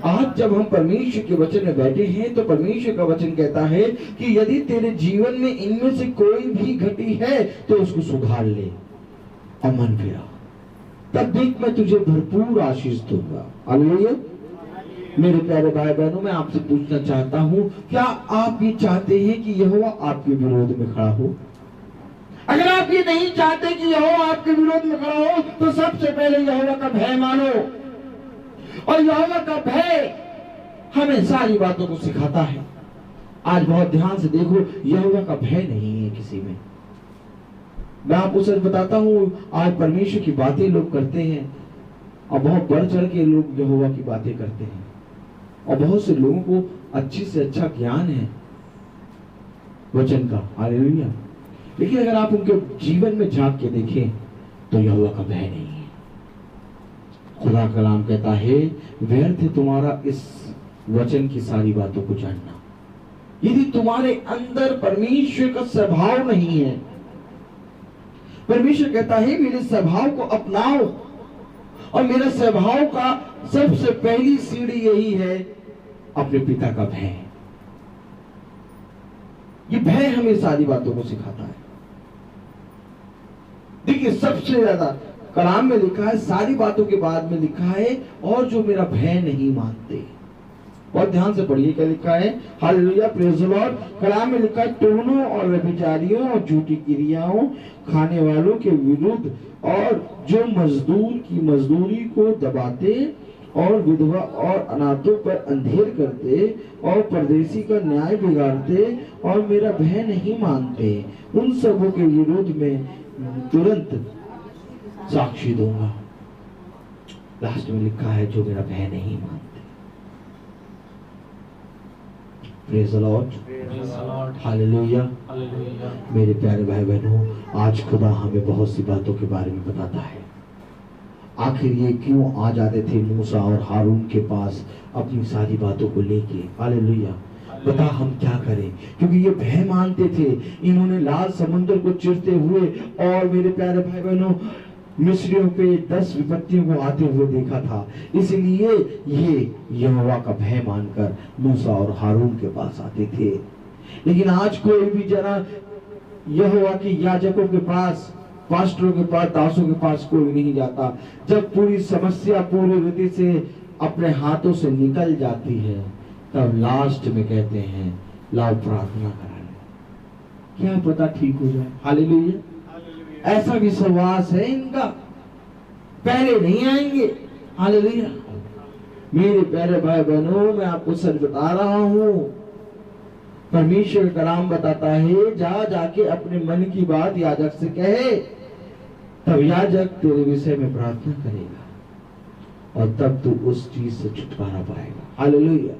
आज जब हम परमेश्वर के वचन में बैठे हैं तो परमेश्वर का वचन कहता है कि यदि तेरे जीवन में इनमें से कोई भी घटी है तो उसको सुधार ले और मन फिरा, तब देख मैं तुझे भरपूर आशीष दूंगा। हालेलुया। मेरे प्यारे भाई बहनों, मैं आपसे पूछना चाहता हूं, क्या आप ये चाहते हैं कि यहोवा आपके विरोध में खड़ा हो? अगर आप ये नहीं चाहते कि यहोवा आपके विरोध में खड़ा हो तो सबसे पहले यहोवा का भय मानो। और यहोवा का भय हमें सारी बातों को सिखाता है। आज बहुत ध्यान से देखो, यहोवा का भय नहीं है किसी में। मैं आपको सच बताता हूं, आज परमेश्वर की बातें लोग करते हैं और बहुत बढ़ चढ़ के लोग यहोवा की बातें करते हैं और बहुत से लोगों को अच्छी से अच्छा ज्ञान है वचन का। हालेलुया। लेकिन अगर आप उनके जीवन में झांक के देखें तो यहोवा का भय नहीं है। खुदा कलाम कहता है व्यर्थ है तुम्हारा इस वचन की सारी बातों को जानना। यदि तुम्हारे अंदर परमेश्वर का स्वभाव नहीं है, परमेश्वर कहता है मेरे स्वभाव को अपनाओ और मेरे स्वभाव का सबसे पहली सीढ़ी यही है अपने पिता का भय। ये भय हमें सारी बातों को सिखाता है। देखिए सबसे ज्यादा कलाम में लिखा है, सारी बातों के बाद में लिखा है और जो मेरा भय नहीं मानते। बहुत ध्यान से पढ़िए क्या लिखा है। हालेलुया। Praise the Lord. कलाम में लिखा है टोनों और व्यभिचारियों और झूठी क्रियाओं खाने वालों के विरुद्ध और जो मजदूर की मजदूरी को दबाते और विधवा और अनाथों पर अंधेर करते और परदेशी का न्याय बिगाड़ते और मेरा भय नहीं मानते, उन सबों के विरुद्ध में तुरंत साक्षी दूंगा। लास्ट में लिखा है जो मेरा भय नहीं मानते। Praise the Lord. हालेलुया। मेरे प्यारे भाई बहनों, आज खुदा हमें बहुत सी बातों के बारे में बताता है। आखिर ये क्यों आ जाते थे मूसा और हारून के पास अपनी सारी बातों को लेके। हालेलुया। बता हम क्या करें, क्योंकि ये भय मानते थे। इन्होंने लाल समुद्र को चिरते हुए और मेरे प्यारे भाई बहनों मिस्रियों पे 10 विपत्तियों को आते हुए देखा था। इसलिए ये यहोवा का भय मानकर मूसा और हारून के पास आते थे। लेकिन आज कोई भी जना यहोवा के याजकों के पास, पास्टरों के पास, दासों के पास कोई नहीं जाता। जब पूरी समस्या पूरी रीति से अपने हाथों से निकल जाती है तब लास्ट में कहते हैं लाओ प्रार्थना कराने। क्या पता ठीक हो जाए। हालेलुया। ऐसा विश्वास है इनका, पहले नहीं आएंगे। हालेलुया। मेरे प्यारे भाई बहनों, मैं आपको सच बता रहा हूं, परमेश्वर का कलाम बताता है, जा जाके अपने मन की बात याजक से कहे, तब याजक तेरे विषय में प्रार्थना करेगा और तब तू उस चीज से छुटकारा पाएगा। हालेलुया।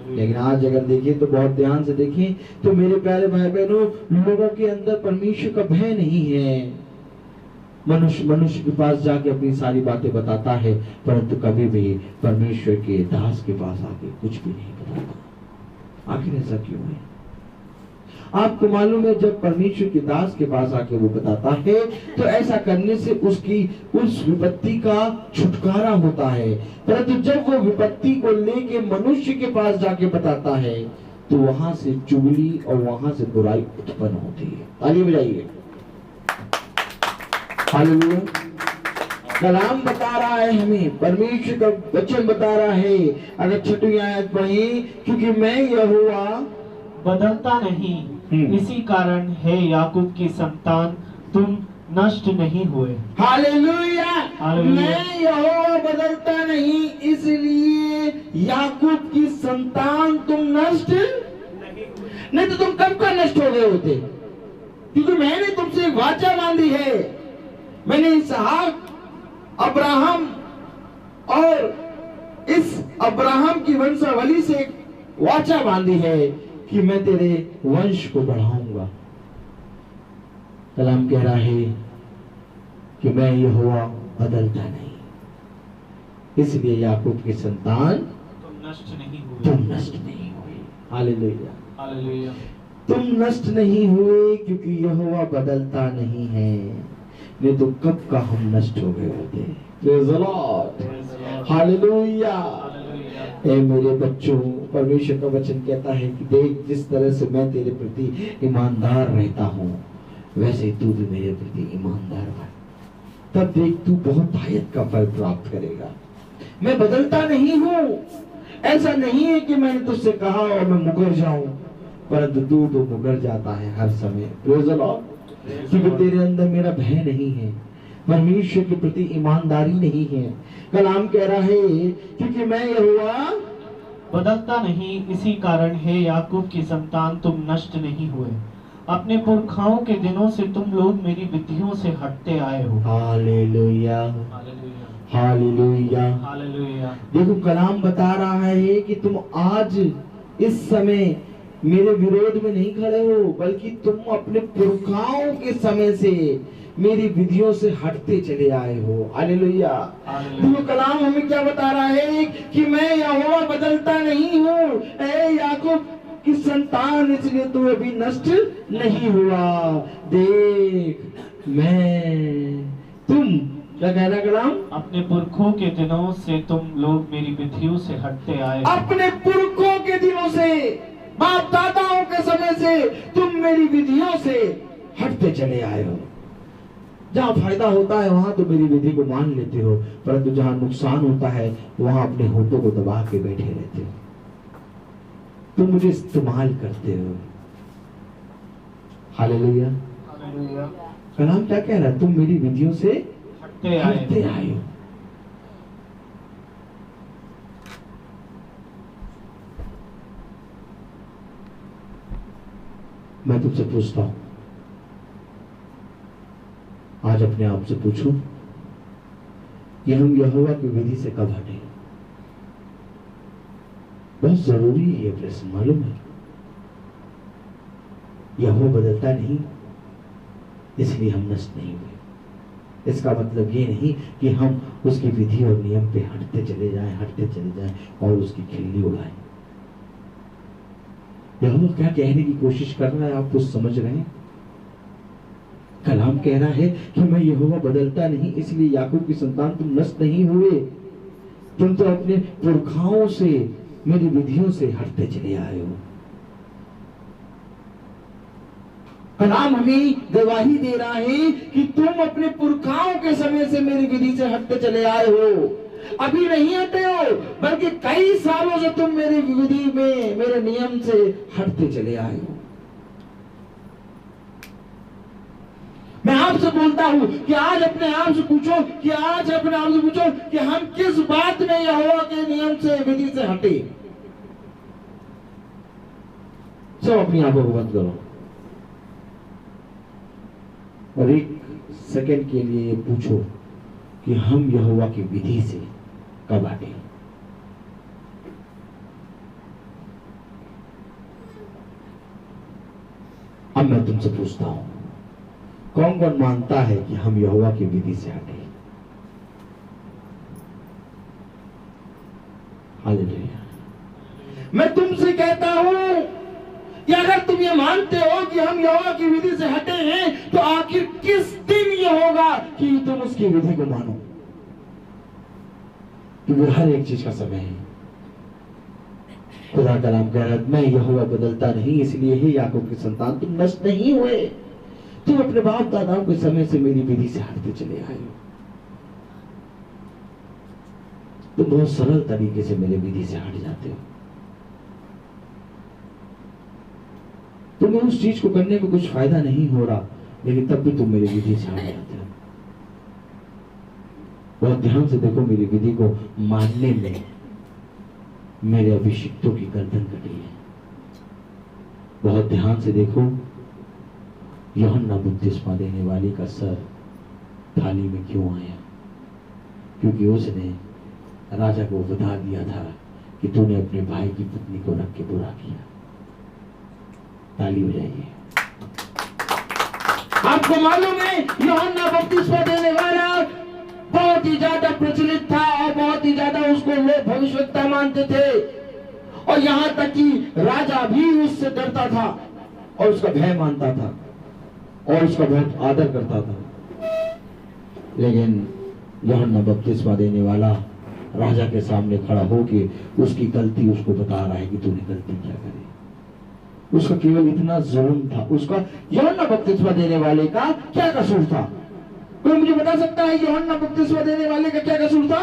लेकिन आज अगर देखें तो बहुत ध्यान से देखें तो मेरे प्यारे भाई बहनों, लोगों के अंदर परमेश्वर का भय नहीं है। मनुष्य के पास जाके अपनी सारी बातें बताता है, परंतु कभी भी परमेश्वर के दास के पास आके कुछ भी नहीं बताता। आखिर ऐसा क्यों है? आपको मालूम है, जब परमेश्वर के दास के पास आके वो बताता है तो ऐसा करने से उसकी उस विपत्ति का छुटकारा होता है। परंतु जब वो विपत्ति को लेके मनुष्य के पास जाके बताता है तो वहां से चुगली और वहां से बुराई उत्पन्न होती है। ताली बजाइए। हालेलुया। कलाम बता रहा है हमें, परमेश्वर का वचन बता रहा है। अगर छठी आयत पढ़ी, क्योंकि मैं यहोवा बदलता नहीं, इसी कारण है याकूब की संतान तुम नष्ट नहीं हुए। हालेलुया। हालेलुया। मैं यहोवा बदलता नहीं, इसलिए याकूब की संतान तुम नष्ट नहीं तो तुम कब का नष्ट हो गए होते, क्योंकि मैंने तुमसे एक वाचा बांधी है। मैंने इसहाक, अब्राहम और इस अब्राहम की वंशावली से एक वाचा बांधी है कि मैं तेरे वंश को बढ़ाऊंगा। कलाम कह रहा है कि मैं यहोवा बदलता नहीं, इसलिए याकूब की संतान तुम नष्ट नहीं हुए। तुम नष्ट नहीं हुए। हालेलुया। हालेलुया। तुम नष्ट नहीं हुए क्योंकि यहोवा बदलता नहीं है, नहीं तो कब का हम नष्ट हो गए होते। Praise the Lord. Hallelujah. Hallelujah. ए मेरे बच्चों, परमेश्वर का वचन कहता है कि देख, जिस तरह से मैं तेरे प्रति ईमानदार रहता हूँ, वैसे ही तू भी मेरे प्रति ईमानदार बन, तब देख तू बहुत आयत का फल प्राप्त करेगा। मैं बदलता नहीं हूँ। ऐसा नहीं है कि मैंने तुझसे कहा और मैं मुकर जाऊं, परंतु तू तो मुकर जाता है हर समय। Praise the Lord. क्योंकि तेरे अंदर मेरा भय नहीं है, परमेश्वर के प्रति ईमानदारी नहीं है। कलाम कह रहा है क्योंकि मैं यहोवा बदलता नहीं, इसी कारण है याकूब की संतान तुम नष्ट नहीं हुए। अपने पुरखाओं के दिनों से तुम लोग मेरी विधियों से हटते आए हो। हालेलुया। हालेलुया। हालेलुया। हालेलुया। देखो, कलाम बता रहा है कि तुम आज इस समय मेरे विरोध में नहीं खड़े हो, बल्कि तुम अपने पुरखाओं के समय से मेरी विधियों से हटते चले आए हो। हालेलुया। तो कलाम हमें क्या बता रहा है कि मैं यहोवा बदलता नहीं हूँ। ऐ याकूब की संतान, इसलिए तू अभी नष्ट नहीं हुआ। देख, मैं तुम क्या कह रहा कलाम? अपने पुरखों के दिनों से तुम लोग मेरी विधियों से हटते आए हो। अपने पुरखों के दिनों से, बाप दादाओं के समय से तुम मेरी विधियों से हटते चले आए हो। जहाँ फायदा होता है वहां तो मेरी विधि को मान लेते हो, परंतु जहाँ नुकसान होता है वहां अपने होठों को दबा के बैठे रहते हो। तुम मुझे इस्तेमाल करते हो। हालेलुया। हालेलुया। कलाम क्या कह रहा है? तुम मेरी विधियों से हटते हटते आए आए हो। मैं तुमसे पूछता हूं, आज अपने आप से पूछो कि हम यहोवा की विधि से कब हटे? बहुत जरूरी है ये प्रश्न, मालूम है? यहोवा बदलता नहीं, इसलिए हम नष्ट नहीं हुए। इसका मतलब ये नहीं कि हम उसकी विधि और नियम पे हटते चले जाएं और उसकी खिल्ली उड़ाएं। यहोवा क्या कहने की कोशिश कर रहा है, आप कुछ समझ रहे हैं? कलाम कह रहा है कि मैं यहोवा बदलता नहीं, इसलिए याकूब की संतान तुम नष्ट नहीं हुए, तुम तो अपने पुरखाओं से मेरी विधियों से हटते चले आए हो। कलाम हमें गवाही दे रहा है कि तुम अपने पुरखाओं के समय से मेरी विधि से हटते चले आए हो। अभी नहीं हटे हो, बल्कि कई सालों से तुम मेरी विधि में, मेरे नियम से हटते चले आए हो। आपसे बोलता हूं कि आज अपने आप से पूछो कि हम किस बात में यहोवा के नियम से, विधि से हटे। सब अपनी आंखों को बंद करो और एक सेकंड के लिए ये पूछो कि हम यहोवा की विधि से कब हटे। अब मैं तुमसे पूछता हूं, कौन कौन मानता है कि हम यहोवा की विधि से हटे? हालेलुया। मैं तुमसे कहता हूं कि अगर तुम ये मानते हो कि हम यहोवा की विधि से हटे हैं, तो आखिर किस दिन ये होगा कि तुम उसकी विधि को मानो? क्योंकि हर एक चीज का समय है। खुदा कलाम कह रहा है, मैं यहोवा बदलता नहीं, इसलिए ही याकूब की संतान तुम नष्ट नहीं हुए। तुम अपने बाप दादाओं के समय से मेरी विधि से हटते चले आए हो। तुम बहुत सरल तरीके से मेरे विधि से हट जाते हो। तुम्हें उस चीज को करने में कुछ फायदा नहीं हो रहा, लेकिन तब भी तुम मेरी विधि से हट जाते हो। बहुत ध्यान से देखो, मेरी विधि को मानने में मेरे अभिषिक्तों की गर्दन कटी है। बहुत ध्यान से देखो, यूहन्ना बपतिस्मा देने वाली का सर थाली में क्यों आया? क्योंकि उसने राजा को बता दिया था कि तूने अपने भाई की पत्नी को रख के बुरा किया। ताली बजाइए। आपको मालूम है, यूहन्ना बपतिस्मा देने वाला बहुत ही ज्यादा प्रचलित था और बहुत ही ज्यादा उसको लोग भविष्यवक्ता मानते थे, और यहां तक कि राजा भी उससे डरता था और उसका भय मानता था और उसका बहुत आदर करता था। लेकिन यूहन्ना बपतिस्मा देने वाला राजा के सामने खड़ा होके उसकी गलती उसको बता रहा है कि तूने गलती क्या करी। उसका केवल इतना जुल्म था। उसका यूहन्ना बपतिस्मा देने वाले का क्या कसूर था? कोई मुझे बता सकता है यूहन्ना बपतिस्मा देने वाले का क्या कसूर था?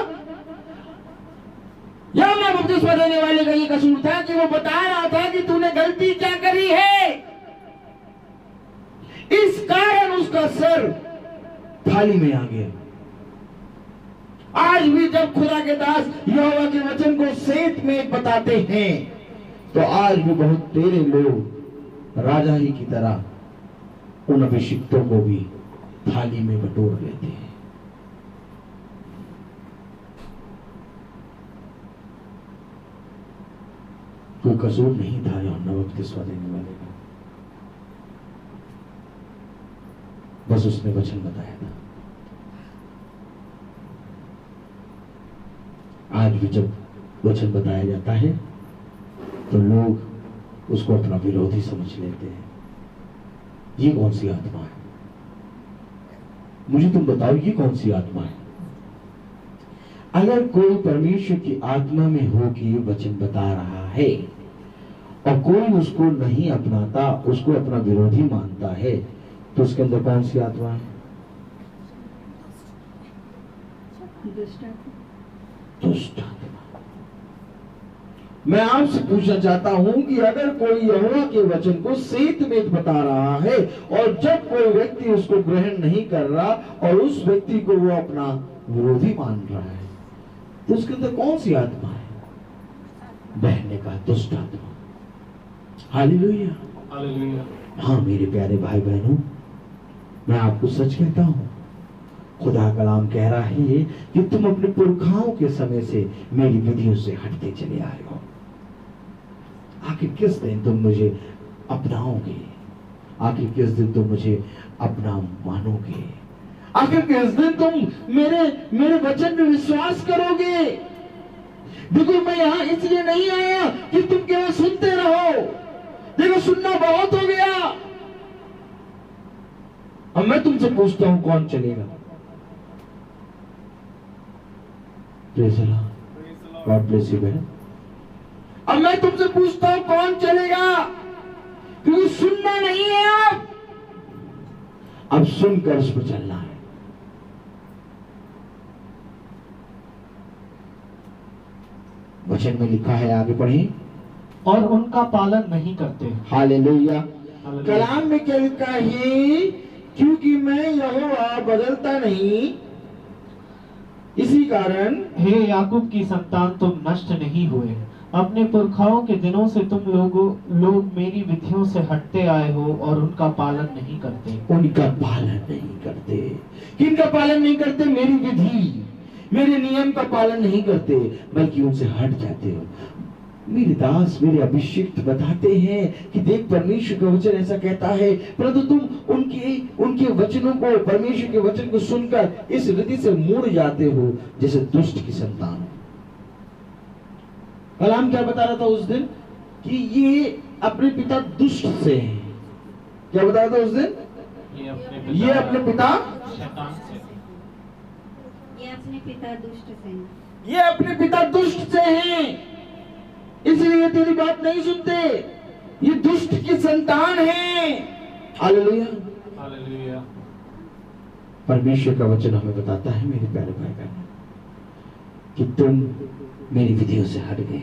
यूहन्ना बपतिस्मा देने वाले का ये कसूर था कि वो बता रहा था कि तूने गलती क्या करी है। इस कारण उसका सर थाली में आ गया। आज भी जब खुदा के दास यहोवा के वचन को सेत में बताते हैं, तो आज भी बहुत तेरे लोग राजा ही की तरह उन अभिषिक्तों को भी थाली में बटोर लेते हैं। कोई कसूर नहीं था यूहन्ना बपतिस्मा देने वाले का, बस उसने वचन बताया था। आज भी जब वचन बताया जाता है तो लोग उसको अपना विरोधी समझ लेते हैं। ये कौन सी आत्मा है? मुझे तुम बताओ, ये कौन सी आत्मा है? अगर कोई परमेश्वर की आत्मा में हो कि ये वचन बता रहा है और कोई उसको नहीं अपनाता, उसको अपना विरोधी मानता है, तो उसके अंदर कौन सी आत्मा है? दुष्ट आत्मा। मैं आपसे पूछना चाहता हूं कि अगर कोई यहोवा के वचन को सेत में बता रहा है और जब कोई व्यक्ति उसको ग्रहण नहीं कर रहा और उस व्यक्ति को वो अपना विरोधी मान रहा है, तो उसके अंदर कौन सी आत्मा है? बहने का दुष्ट आत्मा। Hallelujah, hallelujah. हाँ मेरे प्यारे भाई बहनों, मैं आपको सच कहता हूं, खुदा कलाम कह रहा है कि तुम अपने पुरखाओं के समय से मेरी विधियों से हटते चले आए हो। आखिर किस दिन तुम मुझे अपनाओगे? आखिर किस दिन तुम मुझे अपना मानोगे? आखिर किस दिन तुम मेरे वचन में विश्वास करोगे? देखो, मैं यहां इसलिए नहीं आया कि तुम केवल सुनते रहो। देखो, सुनना बहुत हो गया। अब मैं तुमसे पूछता हूं, कौन चलेगा? गॉड ब्लेस यू बहन। अब मैं तुमसे पूछता हूं, कौन चलेगा? क्योंकि सुनना नहीं है, अब सुनकर उस पर चलना है। वचन में लिखा है, आगे पढ़ें। और उनका पालन नहीं करते। हालेलुया। कलाम में क्या लिखा है? क्योंकि मैं यहोवा बदलता नहीं, इसी कारण हे याकूब की संतान तुम नष्ट नहीं हुए। अपने पुरखाओं के दिनों से तुम लोग मेरी विधियों से हटते आए हो और उनका पालन नहीं करते। उनका पालन नहीं करते। किनका पालन नहीं करते? मेरी विधि, मेरे नियम का पालन नहीं करते, बल्कि उनसे हट जाते हो। मेरे दास, मेरे अभिषिक्त बताते हैं कि देख, परमेश्वर का वचन ऐसा कहता है, परंतु तुम उनके वचनों को, परमेश्वर के वचन को सुनकर इस रीति से मुड़ जाते हो जैसे दुष्ट की संतान। कलाम क्या बता रहा था उस दिन? कि ये अपने पिता दुष्ट से हैं। क्या बता रहा था उस दिन? ये अपने पिता शैतान से, ये अपने पिता दुष्ट से हैं। ये अपने पिता दुष्ट से हैं, इसलिए तेरी बात नहीं सुनते। ये दुष्ट की संतान है। Hallelujah, hallelujah. परमेश्वर का वचन हमें बताता है मेरे प्यारे भाई बहन, कि तुम मेरी विधियों से हट गए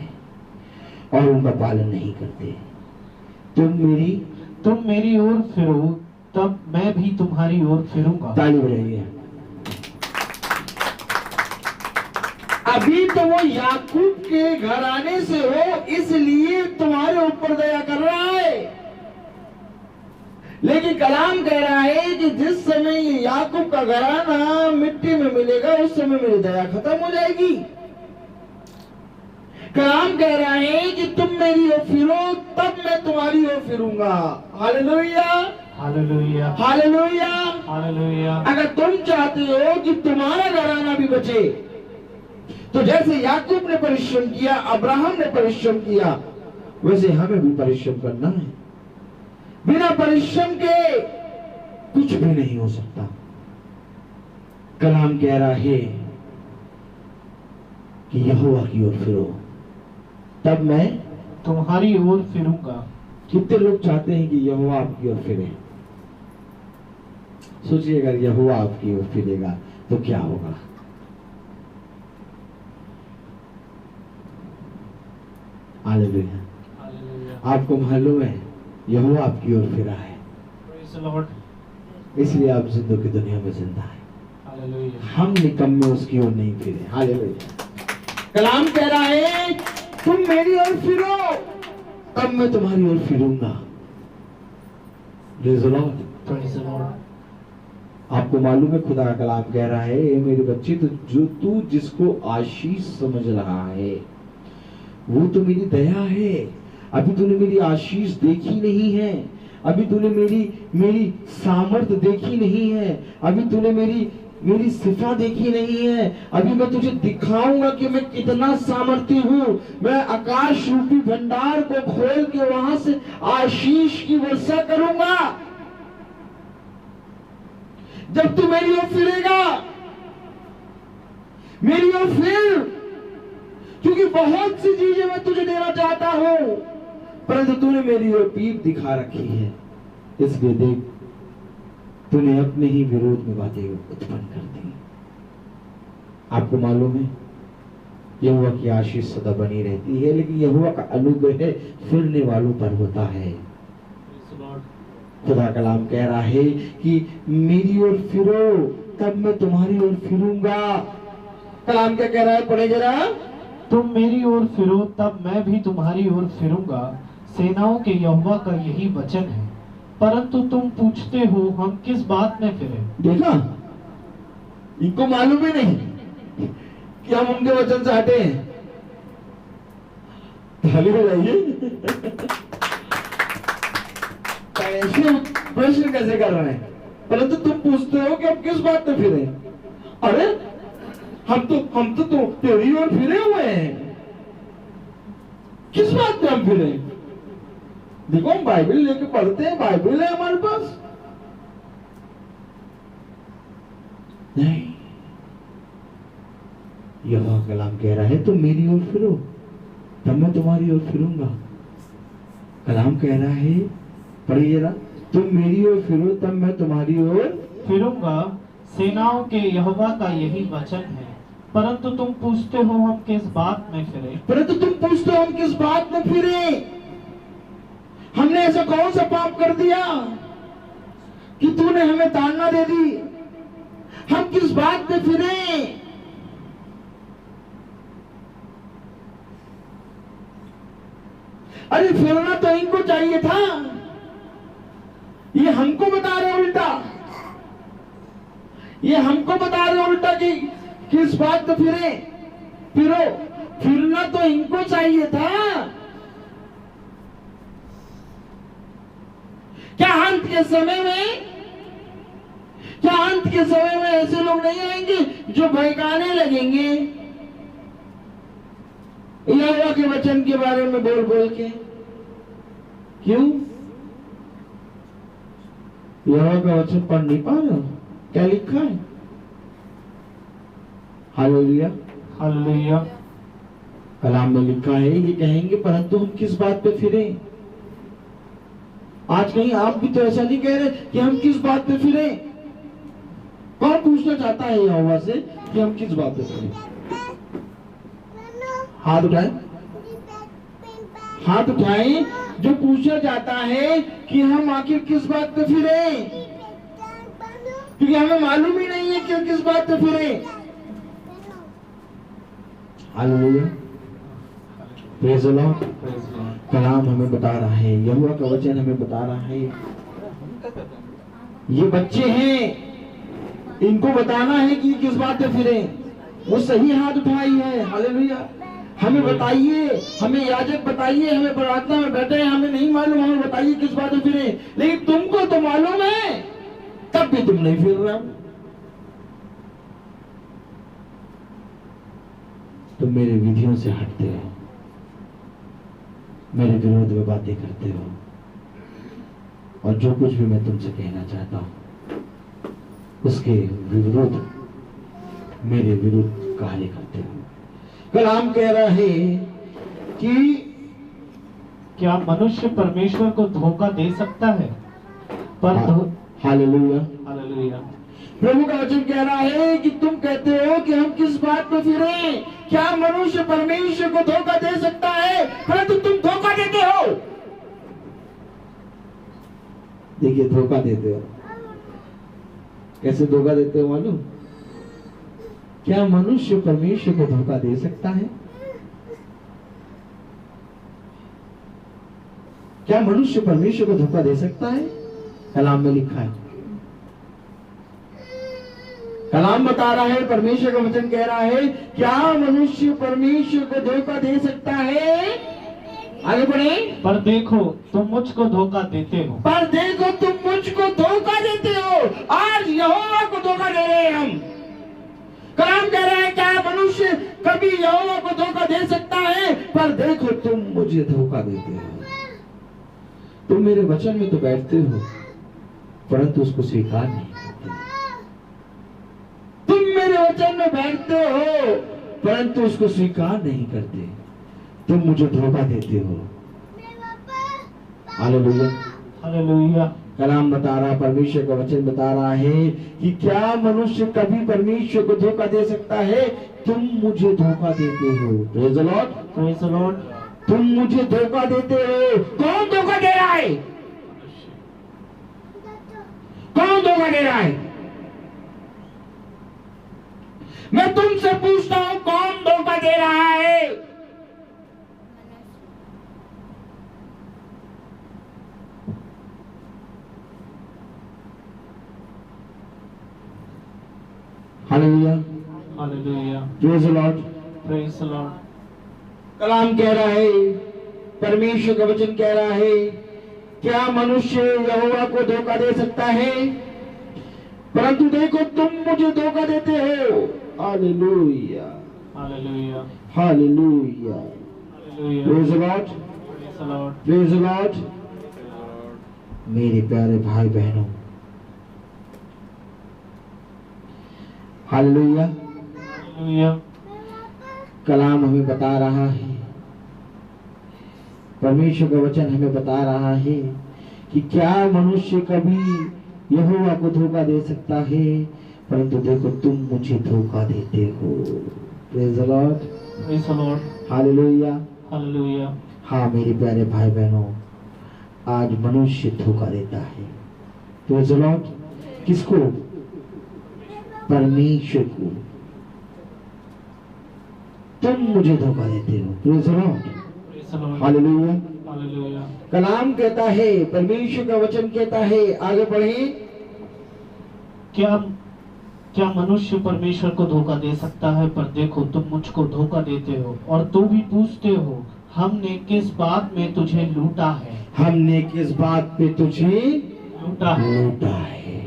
और उनका पालन नहीं करते। तुम मेरी ओर फिरो, तब मैं भी तुम्हारी ओर फिरूंगा। ताली बजाइए। अभी तो वो याकूब के घराने से हो, इसलिए तुम्हारे ऊपर दया कर रहा है। लेकिन कलाम कह रहा है कि जिस समय ये याकूब का घराना मिट्टी में मिलेगा, उस समय मेरी दया खत्म हो जाएगी। कलाम कह रहा है कि तुम मेरी ओर फिरो, तब मैं तुम्हारी ओर फिरूंगा। Hallelujah, hallelujah, hallelujah, hallelujah. अगर तुम चाहते हो कि तुम्हारा घराना भी बचे, तो जैसे याकूब ने परिश्रम किया, अब्राहम ने परिश्रम किया, वैसे हमें भी परिश्रम करना है। बिना परिश्रम के कुछ भी नहीं हो सकता। कलाम कह रहा है कि यहोवा की ओर फिरो, तब मैं तुम्हारी ओर फिरूंगा। कितने लोग चाहते हैं कि यहोवा आपकी ओर फिरे? सोचिए, अगर यहोवा आपकी ओर फिरेगा तो क्या होगा? हालेलुया। आपको मालूम है यहोवा आपकी ओर फिरा है, Praise the Lord. इसलिए आप जिंदों की दुनिया में जिंदा है। हालेलुया। हम निकम्मे उसकी ओर नहीं फिरे। हालेलुया। कलाम कह रहा है तुम मेरी ओर फिरो, तब मैं तुम्हारी ओर फिरूंगा। Praise the Lord. Praise the Lord. आपको मालूम है खुदा का कलाम कह रहा है, ए मेरे बच्चे, तो जो तू जिसको आशीष समझ रहा है वो तो मेरी दया है। अभी तूने मेरी आशीष देखी नहीं है, अभी तूने मेरी सामर्थ्य देखी नहीं है, अभी तूने मेरी सिफा देखी नहीं है। अभी मैं तुझे दिखाऊंगा कि मैं कितना सामर्थ्य हूँ। मैं आकाश रूपी भंडार को खोल के वहां से आशीष की वर्षा करूंगा। जब तू मेरी ओर फिरेगा, मेरी ओर फिर, क्योंकि बहुत सी चीजें मैं तुझे देना चाहता हूं, परंतु तूने मेरी ओर पीठ दिखा रखी है। इसलिए देख, तूने अपने ही विरोध में बातें उत्पन्न कर दी। आपको मालूम है यहोवा की आशीष सदा बनी रहती है, लेकिन यहोवा का अनुग्रह फिरने वालों पर होता है। खुदा कलाम कह रहा है कि मेरी ओर फिरो, तब मैं तुम्हारी ओर फिरूंगा। कलाम क्या कह रहा है? पढ़े जरा। तुम मेरी ओर फिरो, तब मैं भी तुम्हारी ओर फिरूंगा। सेनाओं के यहोवा का यही वचन है। परंतु तुम पूछते हो, हम किस बात में फिरे? देखा, इनको मालूम ही नहीं कि हम उनके वचन से हटे हैं। ताली बजाइए। ऐसे प्रश्न कैसे कर रहे हैं? परंतु तुम पूछते हो कि हम किस बात में फिरे? अरे हम तो तेरी ओर फिरे हुए हैं। किस बात में हम फिरे? देखो, हम बाइबल लेके पढ़ते हैं, बाइबल है हमारे पास। नहीं, यहोवा कलाम कह रहा है तुम मेरी ओर फिरो, तब मैं तुम्हारी ओर फिरूंगा। कलाम कह रहा है, पढ़िए जरा, तुम मेरी ओर फिरो, तब मैं तुम्हारी ओर फिरूंगा। सेनाओं के यहोवा का यही वचन है। परंतु तुम पूछते हो, हम किस बात में फिरे? परंतु तुम पूछते हो, हम किस बात में फिरे? हमने ऐसा कौन सा पाप कर दिया कि तूने हमें ताड़ना दे दी? हम किस बात पे फिरे? अरे फिरना तो इनको चाहिए था, ये हमको बता रहे उल्टा, ये हमको बता रहे उल्टा कि किस बात पे फिरे, फिरो। फिरना तो इनको चाहिए था। क्या अंत के समय में, क्या अंत के समय में ऐसे लोग नहीं आएंगे जो बहकाने लगेंगे यहोवा के वचन के बारे में बोल बोल के? क्यों? यहोवा का वचन पढ़ नहीं पा रहे हो? क्या लिखा है? Hallelujah, hallelujah. कलाम में लिखा है, ये कहेंगे परंतु हम किस बात पे फिरे? आज कहीं आप भी तो ऐसा नहीं कह रहे कि हम किस बात पे फिरे? कौन पूछना चाहता है यहोवा से कि हम किस बात पे फिरे? हाथ उठाएं, हाथ उठाएं जो पूछा जाता है कि हम आखिर किस बात पे फिरे, क्योंकि हमें मालूम ही नहीं है कि किस बात पे फिरे। Hallelujah, praise the Lord. कलाम हमें बता रहा है, यहोवा का वचन हमें बता रहा है, ये बच्चे हैं, इनको बताना है कि किस बात पे फिरे। वो सही हाथ उठाई है। हालेलुया। हमें बताइए, हमें याजक बताइए, हमें प्रार्थना में बैठे हैं, हमें नहीं मालूम, हमें बताइए किस बात पे फिरे। लेकिन तुमको तो मालूम है, तब भी तुम नहीं फिर रहे हो। तुम मेरे विधियों से हटते हो, मेरे विरोध में बातें करते हो, और जो कुछ भी मैं तुमसे कहना चाहता हूं उसके विरुद्ध, मेरे विरुद्ध कार्य करते हो। कलाम कह रहा है कि क्या मनुष्य परमेश्वर को धोखा दे सकता है? पर हालेलुया, हालेलुया। प्रभु का वचन कह रहा है कि तुम कहते हो कि हम किस बात पे फिरे। क्या मनुष्य परमेश्वर को धोखा दे सकता है? परंतु तुम धोखा देते हो। देखिए, धोखा देते हो। कैसे धोखा देते हो मालूम? क्या मनुष्य परमेश्वर को धोखा दे सकता है? क्या मनुष्य परमेश्वर को धोखा दे सकता है? कलाम में लिखा है, कलाम बता रहा है, परमेश्वर का वचन कह रहा है, क्या मनुष्य परमेश्वर को धोखा दे सकता है? आगे बढ़े। पर देखो तुम मुझको धोखा देते हो। पर देखो तुम मुझको धोखा देते हो। आज यहोवा को धोखा दे रहे हैं हम। कलाम कह रहा है, क्या मनुष्य कभी यहोवा को धोखा दे सकता है? पर देखो तुम मुझे धोखा देते हो। तुम मेरे वचन में तो बैठते हो, परंतु उसको स्वीकार नहीं करते। तुम मेरे वचन में बैठते हो, परंतु उसको स्वीकार नहीं करते। तुम मुझे धोखा देते हो। Hallelujah, hallelujah. कलाम बता रहा, परमेश्वर का वचन बता रहा है कि क्या मनुष्य कभी परमेश्वर को धोखा दे सकता है? तुम मुझे धोखा देते हो। Praise the Lord, praise the Lord. तुम मुझे धोखा देते हो। कौन धोखा दे रहा है? कौन धोखा दे रहा है? मैं तुमसे पूछता हूं, कौन धोखा दे रहा है? Hallelujah, hallelujah. Praise the Lord, praise the Lord. कलाम कह रहा है, परमेश्वर का वचन कह रहा है, क्या मनुष्य यहोवा को धोखा दे सकता है? परंतु देखो तुम मुझे धोखा देते हो। Hallelujah, hallelujah. Hallelujah, hallelujah. Praise the Lord, praise the Lord. Praise the Lord. मेरे प्यारे भाई बहनों, हालेलुया, हालेलुया। कलाम हमें बता रहा है, परमेश्वर का वचन हमें बता रहा है कि क्या मनुष्य कभी यहोवा को धोखा दे सकता है? परंतु देखो तुम मुझे धोखा देते हो। Praise the Lord, praise the Lord. Hallelujah, hallelujah. हाँ मेरे प्यारे भाई बहनों, आज मनुष्य धोखा देता है। Praise the Lord. किसको? परमेश्वर को तुम मुझे धोखा देते हो। Praise the Lord, Praise the Lord. Hallelujah. Hallelujah. कलाम कहता है, परमेश्वर का वचन कहता है, आगे पढ़ें। क्या मनुष्य परमेश्वर को धोखा दे सकता है? पर देखो तुम मुझको धोखा देते हो और तू भी पूछते हो हमने किस बात में तुझे लूटा है? हमने किस बात पे तुझे लूटा है। लूटा है।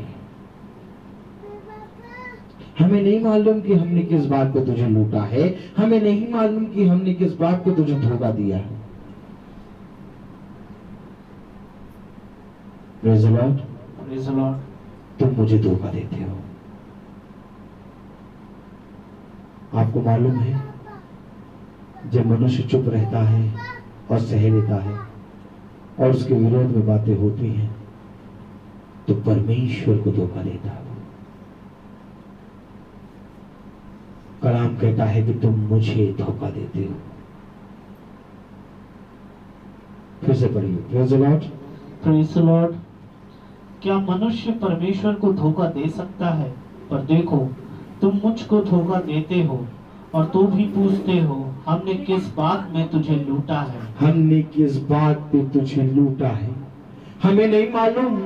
हमें नहीं मालूम कि हमने किस बात पे तुझे लूटा है। हमें नहीं मालूम कि हमने किस बात पे तुझे धोखा दिया है। Praise the Lord. Praise the Lord. तुम मुझे धोखा देते हो। आपको मालूम है, जब मनुष्य चुप रहता है और सह लेता है और उसके विरोध में बातें होती हैं तो परमेश्वर को धोखा देता है। कलाम कहता है कि तुम मुझे धोखा देते हो। फिर से पढ़िए। Praise the Lord. Praise the Lord. क्या मनुष्य परमेश्वर को धोखा दे सकता है? पर देखो तुम मुझको धोखा देते हो और तू भी पूछते हो हमने किस बात में तुझे लूटा है? हमने किस बात पे तुझे लूटा है। हमें नहीं मालूम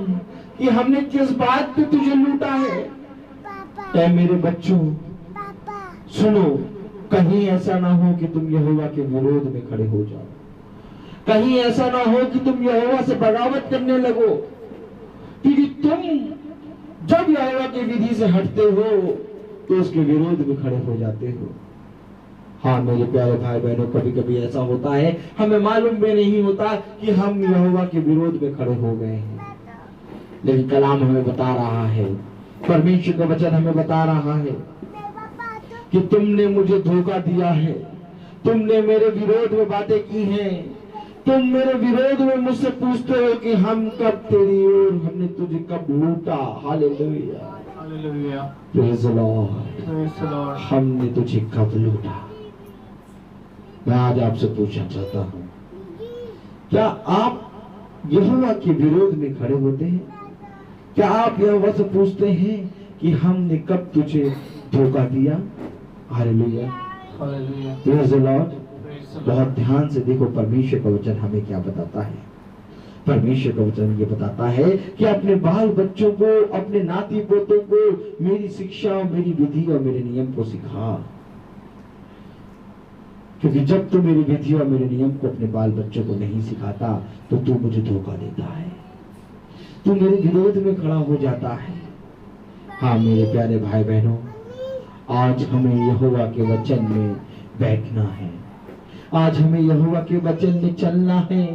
कि हमने किस बात पे तुझे लूटा है। ऐ मेरे बच्चों सुनो, कहीं ऐसा ना हो कि तुम यहोवा के विरोध में खड़े हो जाओ। कहीं ऐसा ना हो कि तुम यहोवा से बगावत करने लगो, क्योंकि तुम जब यहोवा की विधि से हटते हो तो उसके विरोध में खड़े हो जाते हो। हाँ मेरे प्यारे भाई बहनों, कभी कभी ऐसा होता है, हमें मालूम भी नहीं होता कि हम यहोवा के विरोध में खड़े हो गए हैं। लेकिन कलाम हमें बता रहा है, परमेश्वर का वचन हमें बता रहा है कि तुमने मुझे धोखा दिया है, तुमने मेरे विरोध में बातें की हैं, तुम मेरे विरोध में मुझसे पूछते हो कि हम कब तेरी ओर, हमने तुझे कब लूटा। Hallelujah, Hallelujah. Praise the Lord. Praise the Lord. हमने तुझे कब लूटा। मैं आज आपसे पूछना चाहता हूँ, क्या आप यहोवा के विरोध में खड़े होते हैं? क्या आप यहोवा से पूछते हैं कि हमने कब तुझे धोखा दिया? Hallelujah, Hallelujah. Praise the Lord. Praise the बहुत Lord. ध्यान से देखो, परमेश्वर का वचन हमें क्या बताता है। परमेश्वर का वचन ये बताता है कि अपने बाल बच्चों को, अपने नाती पोतों को मेरी शिक्षा, मेरी विधि और मेरे नियम को सिखा, क्योंकि जब तू मेरी विधि और मेरे नियम को अपने बाल बच्चों को नहीं सिखाता तो तू मुझे धोखा देता है, तू मेरे विरोध में खड़ा हो जाता है। हाँ मेरे प्यारे भाई बहनों, आज हमें यहोवा के वचन में बैठना है, आज हमें यहोवा के वचन में चलना है,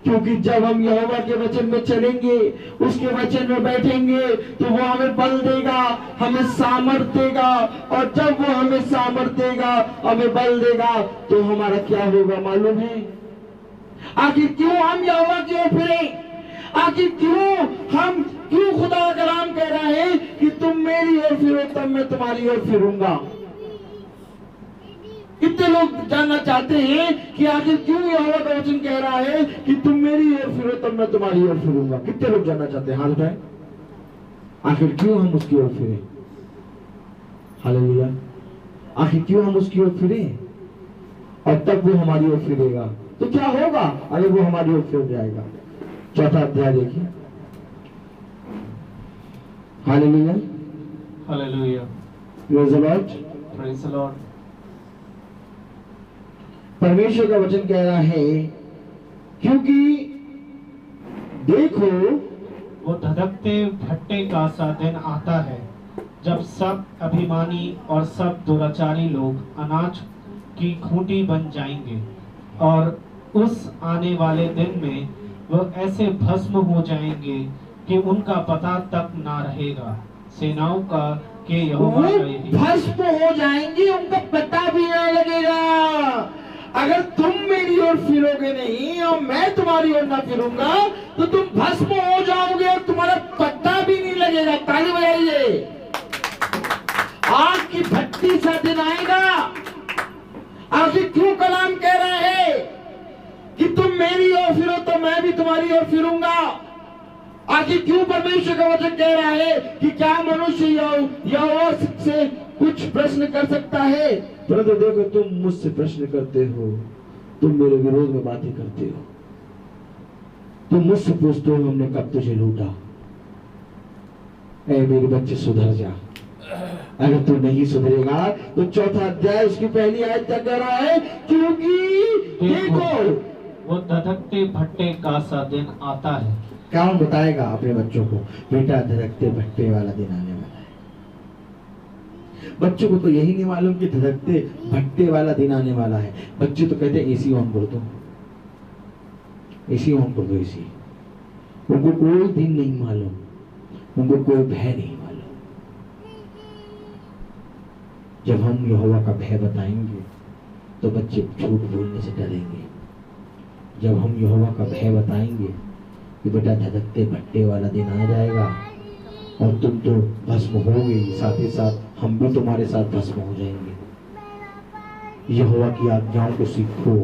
क्योंकि जब हम यहोवा के वचन में चलेंगे, उसके वचन में बैठेंगे तो वो हमें बल देगा, हमें सामर्थ देगा, और जब वो हमें सामर्थ देगा, हमें बल देगा, तो हमारा क्या होगा मालूम है? आखिर क्यों हम यहोवा की ओर फिरे? आखिर क्यों खुदा का कलाम कह रहा है कि तुम मेरी ओर फिरो तब मैं तुम्हारी ओर फिरूंगा? कितने लोग जानना चाहते हैं कि आखिर क्यों यहोवा का वचन कह रहा है कि तुम मेरी ओर फिरो तब मैं तुम्हारी ओर फिरूंगा? कितने लोग जानना चाहते हैं? हाथ उठाएं। आखिर क्यों हम उसकी ओर फिरे? हालेलुया। आखिर क्यों हम उसकी ओर फिरे और तब वो हमारी ओर फिरेगा? तो क्या होगा अगर वो हमारी ओर फिर जाएगा? चौथा अध्याय देखिए। Hallelujah, Hallelujah. Praise the Lord. Praise the Lord. परमेश्वर का वचन कह रहा है, क्योंकि देखो वो धधकते भट्टे का सा दिन आता है जब सब अभिमानी और सब दुराचारी लोग अनाज की खूंटी बन जाएंगे, और उस आने वाले दिन में वो ऐसे भस्म हो जाएंगे कि उनका पता तक ना रहेगा। सेनाओं का के यहोवा का यही भस्म हो जाएंगे, उनका पता भी ना लगेगा। अगर तुम मेरी ओर फिरोगे नहीं और मैं तुम्हारी ओर ना फिरूंगा तो तुम भस्म हो जाओगे और तुम्हारा पता भी नहीं लगेगा। ताली बजाइए। आग की भट्टी सा दिन आएगा। आखिर क्यों कलाम कह रहा है कि तुम मेरी ओर फिरो तो मैं भी तुम्हारी ओर फिरूंगा? आखिर क्यों परमेश्वर का वचन कह रहा है कि क्या मनुष्य यहोवा से कुछ प्रश्न कर सकता है? परंतु देखो, तुम मुझसे प्रश्न करते हो, तुम मेरे विरोध में बातें करते हो, तुम मुझसे पूछते हो हमने कब तुझे लूटा। ऐ मेरे बच्चे, सुधर जा। अगर तू नहीं सुधरेगा तो चौथा अध्याय उसकी पहली आयत क्या कह रहा है? क्योंकि देखो, वो धधकते भट्टे का सा दिन आता है। कौन बताएगा अपने बच्चों को, बेटा धधकते भट्टे वाला दिन आने वाला है? बच्चों को तो यही नहीं मालूम कि धधकते भट्टे वाला दिन आने वाला है। बच्चे तो कहते हैं एसी ऑन कर दो, एसी ऑन कर दो, एसी। उनको कोई दिन नहीं मालूम, उनको कोई भय नहीं मालूम। जब हम यहोवा का भय बताएंगे तो बच्चे झूठ बोलने से डरेंगे। जब हम यहोवा का भय बताएंगे कि बेटा धधकते भट्टे वाला दिन आ जाएगा और तुम तो भस्म होगे, साथ ही साथ हम भी तुम्हारे साथ भस्म हो जाएंगे। यहोवा की आज्ञाओं को सीखो,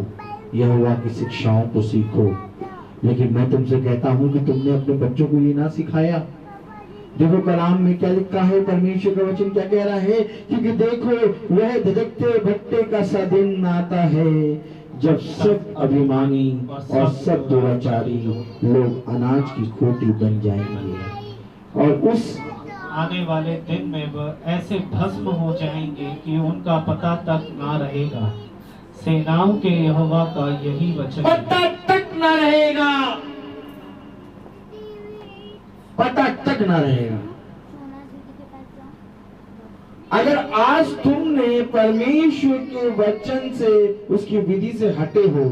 यहोवा की शिक्षाओं को सीखो। लेकिन मैं तुमसे कहता हूं कि तुमने अपने बच्चों को ये ना सिखाया। देखो कलाम में क्या लिखा है, परमेश्वर का वचन क्या कह रहा है? क्योंकि देखो, वह धधकते भट्टे का सा दिन आता है जब सब अभिमानी और सब दुराचारी लोग अनाज की खोटी बन जाएंगे। और उस आने वाले दिन में वह ऐसे भस्म हो जाएंगे कि उनका पता तक ना रहेगा। सेनाओं के यहोवा का यही वचन है। पता तक ना रहेगा, पता तक ना रहेगा। अगर आज तुमने परमेश्वर के वचन से, उसकी विधि से हटे हो,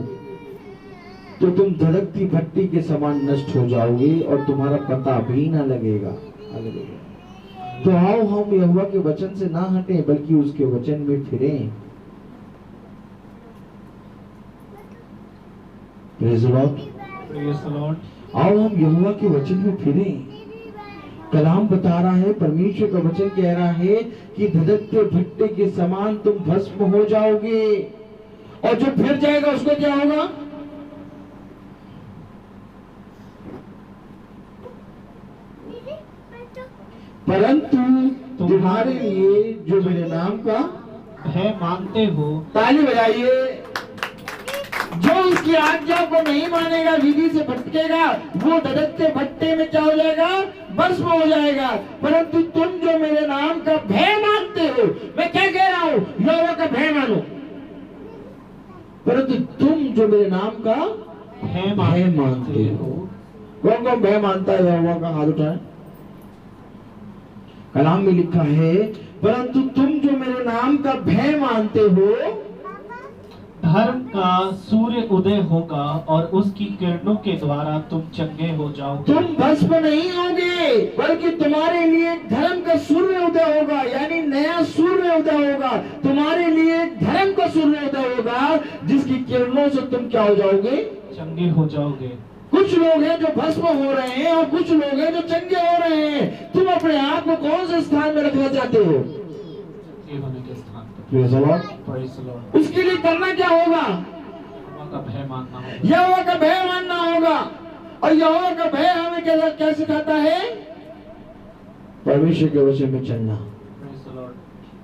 तो तुम धधकती भट्टी के समान नष्ट हो जाओगे और तुम्हारा पता भी ना लगेगा। तो आओ हम यहोवा के वचन से ना हटें, बल्कि उसके वचन में फिरें। Praise the Lord. Praise the Lord. आओ हम यहोवा के वचन में फिरें। कलाम बता रहा है, परमेश्वर का वचन कह रहा है कि धधकते भट्टे के समान तुम भस्म हो जाओगे। और जो फिर जाएगा उसको क्या होगा? परंतु तुम्हारे लिए जो मेरे नाम का भय मानते हो, ताली बजाइए, जो उसकी आज्ञा को नहीं मानेगा, विधि से भटकेगा, वो धधकते भट्टे में क्या हो जाएगा? भस्म हो जाएगा। परंतु तुम जो मेरे नाम का भय मानते हो, मैं क्या कह रहा हूं? यहोवा का भय मानो। परंतु तुम जो मेरे नाम का भय मानते हो। कौन कौन भय मानता है यहोवा का? हाथ उठाए। कलाम में लिखा है, परंतु तुम जो मेरे नाम का भय मानते हो, धर्म का सूर्य उदय होगा और उसकी किरणों के द्वारा तुम चंगे हो जाओगे। तुम भस्म नहीं होगे, बल्कि तुम्हारे लिए धर्म का सूर्य उदय होगा, यानी नया सूर्य उदय होगा। तुम्हारे लिए धर्म का सूर्य उदय होगा, जिसकी किरणों से तुम क्या हो जाओगे? चंगे हो जाओगे। कुछ लोग हैं जो भस्म हो रहे हैं और कुछ लोग हैं जो चंगे हो रहे हैं। तुम अपने आप को कौन से स्थान में रखना चाहते हो? होने के स्थान पर। Praise the Lord. Praise the Lord. उसके लिए करना क्या होगा? यहोवा का भय मानना होगा। यहोवा का भय मानना होगा। और यहोवा का भय हमें क्या सिखाता है? परमेश्वर के वचन में चलना, प्रेज़ द लॉर्ड।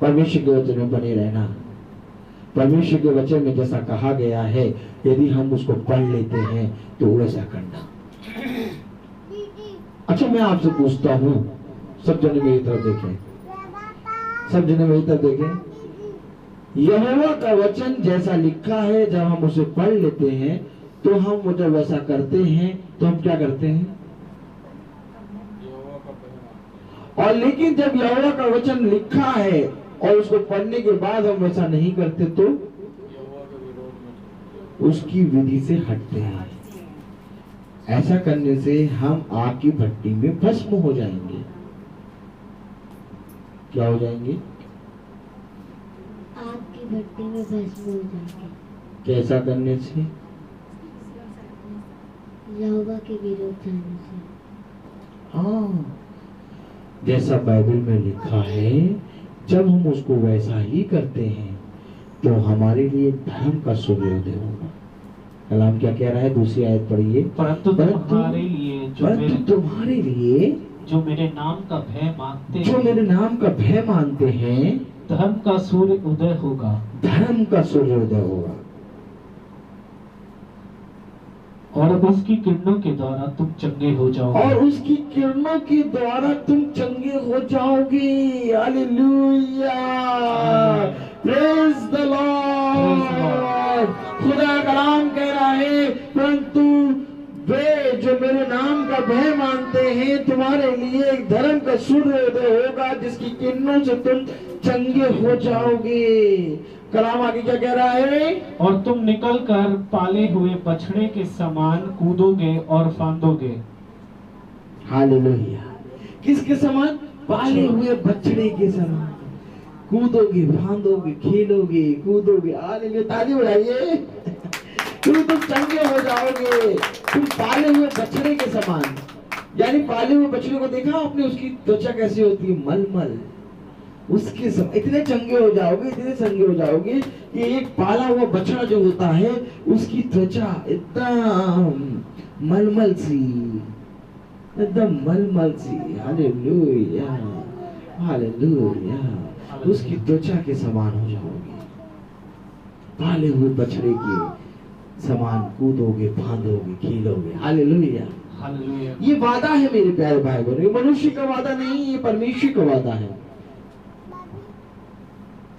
परमेश्वर के वचन में बने रहना। परमेश्वर के वचन में जैसा कहा गया है, यदि हम उसको पढ़ लेते हैं तो वैसा करना। अच्छा, मैं आपसे पूछता हूँ, सब जने मेरी तरफ देखें, सब जने मेरी तरफ देखें। यहोवा का वचन जैसा लिखा है, जब हम उसे पढ़ लेते हैं तो हम जब वैसा करते हैं तो हम क्या करते हैं? और लेकिन जब यहोवा का वचन लिखा है और उसको पढ़ने के बाद हम वैसा नहीं करते तो उसकी विधि से हटते हैं। ऐसा करने से हम आग की भट्टी में भस्म हो जाएंगे। क्या हो जाएंगे? आग की भट्टी में भस्म हो जाएंगे। कैसा करने से? यहोवा के विरोध जाने से। हाँ, जैसा बाइबल में लिखा है, जब हम उसको वैसा ही करते हैं तो हमारे लिए धर्म का सूर्योदय होगा। कलाम क्या कह रहा है? दूसरी आयत पढ़िए। परंतु तुम्हारे लिए परंतु तुम्हारे लिए जो मेरे नाम का भय मानते जो मेरे नाम का भय मानते हैं धर्म का सूर्य उदय होगा, धर्म का सूर्योदय होगा, और उसकी किरणों के द्वारा तुम चंगे हो जाओगे। और उसकी किरणों के द्वारा तुम चंगे हो जाओगे। Hallelujah, praise the Lord. खुदा कलाम कह रहा है, परंतु वे जो मेरे नाम का भय मानते हैं तुम्हारे लिए एक धर्म का सूर्योदय होगा जिसकी किरणों से तुम चंगे हो जाओगे। कलाम आगे क्या कह रहा है? और तुम निकलकर पाले हुए बछड़े के समान कूदोगे और फांदोगे। हालेलुया, किसके समान? पाले हुए बछड़े के समान कूदोगे, फांदोगे, खेलोगे, कूदोगे। हालेलुया, ताली बजाइए। तुम चंगे हो जाओगे। तुम पाले हुए बछड़े के समान, यानी पाले हुए बछड़े को देखा आपने, उसकी त्वचा कैसी होती है? मलमल। उसके सब इतने चंगे हो जाओगे, इतने चंगे हो जाओगे कि एक पाला हुआ बछड़ा जो होता है उसकी त्वचा एकदम मलमल सी, एकदम मलमल सी। हालेलुया, हालेलुया, उसकी त्वचा के समान हो जाओगे। पाले हुए बछड़े के समान कूदोगे, फांदोगे, खेलोगे। Hallelujah, hallelujah. ये वादा है मेरे प्यारे भाई बहनों, ये मनुष्य का वादा नहीं, ये परमेश्वर का वादा है।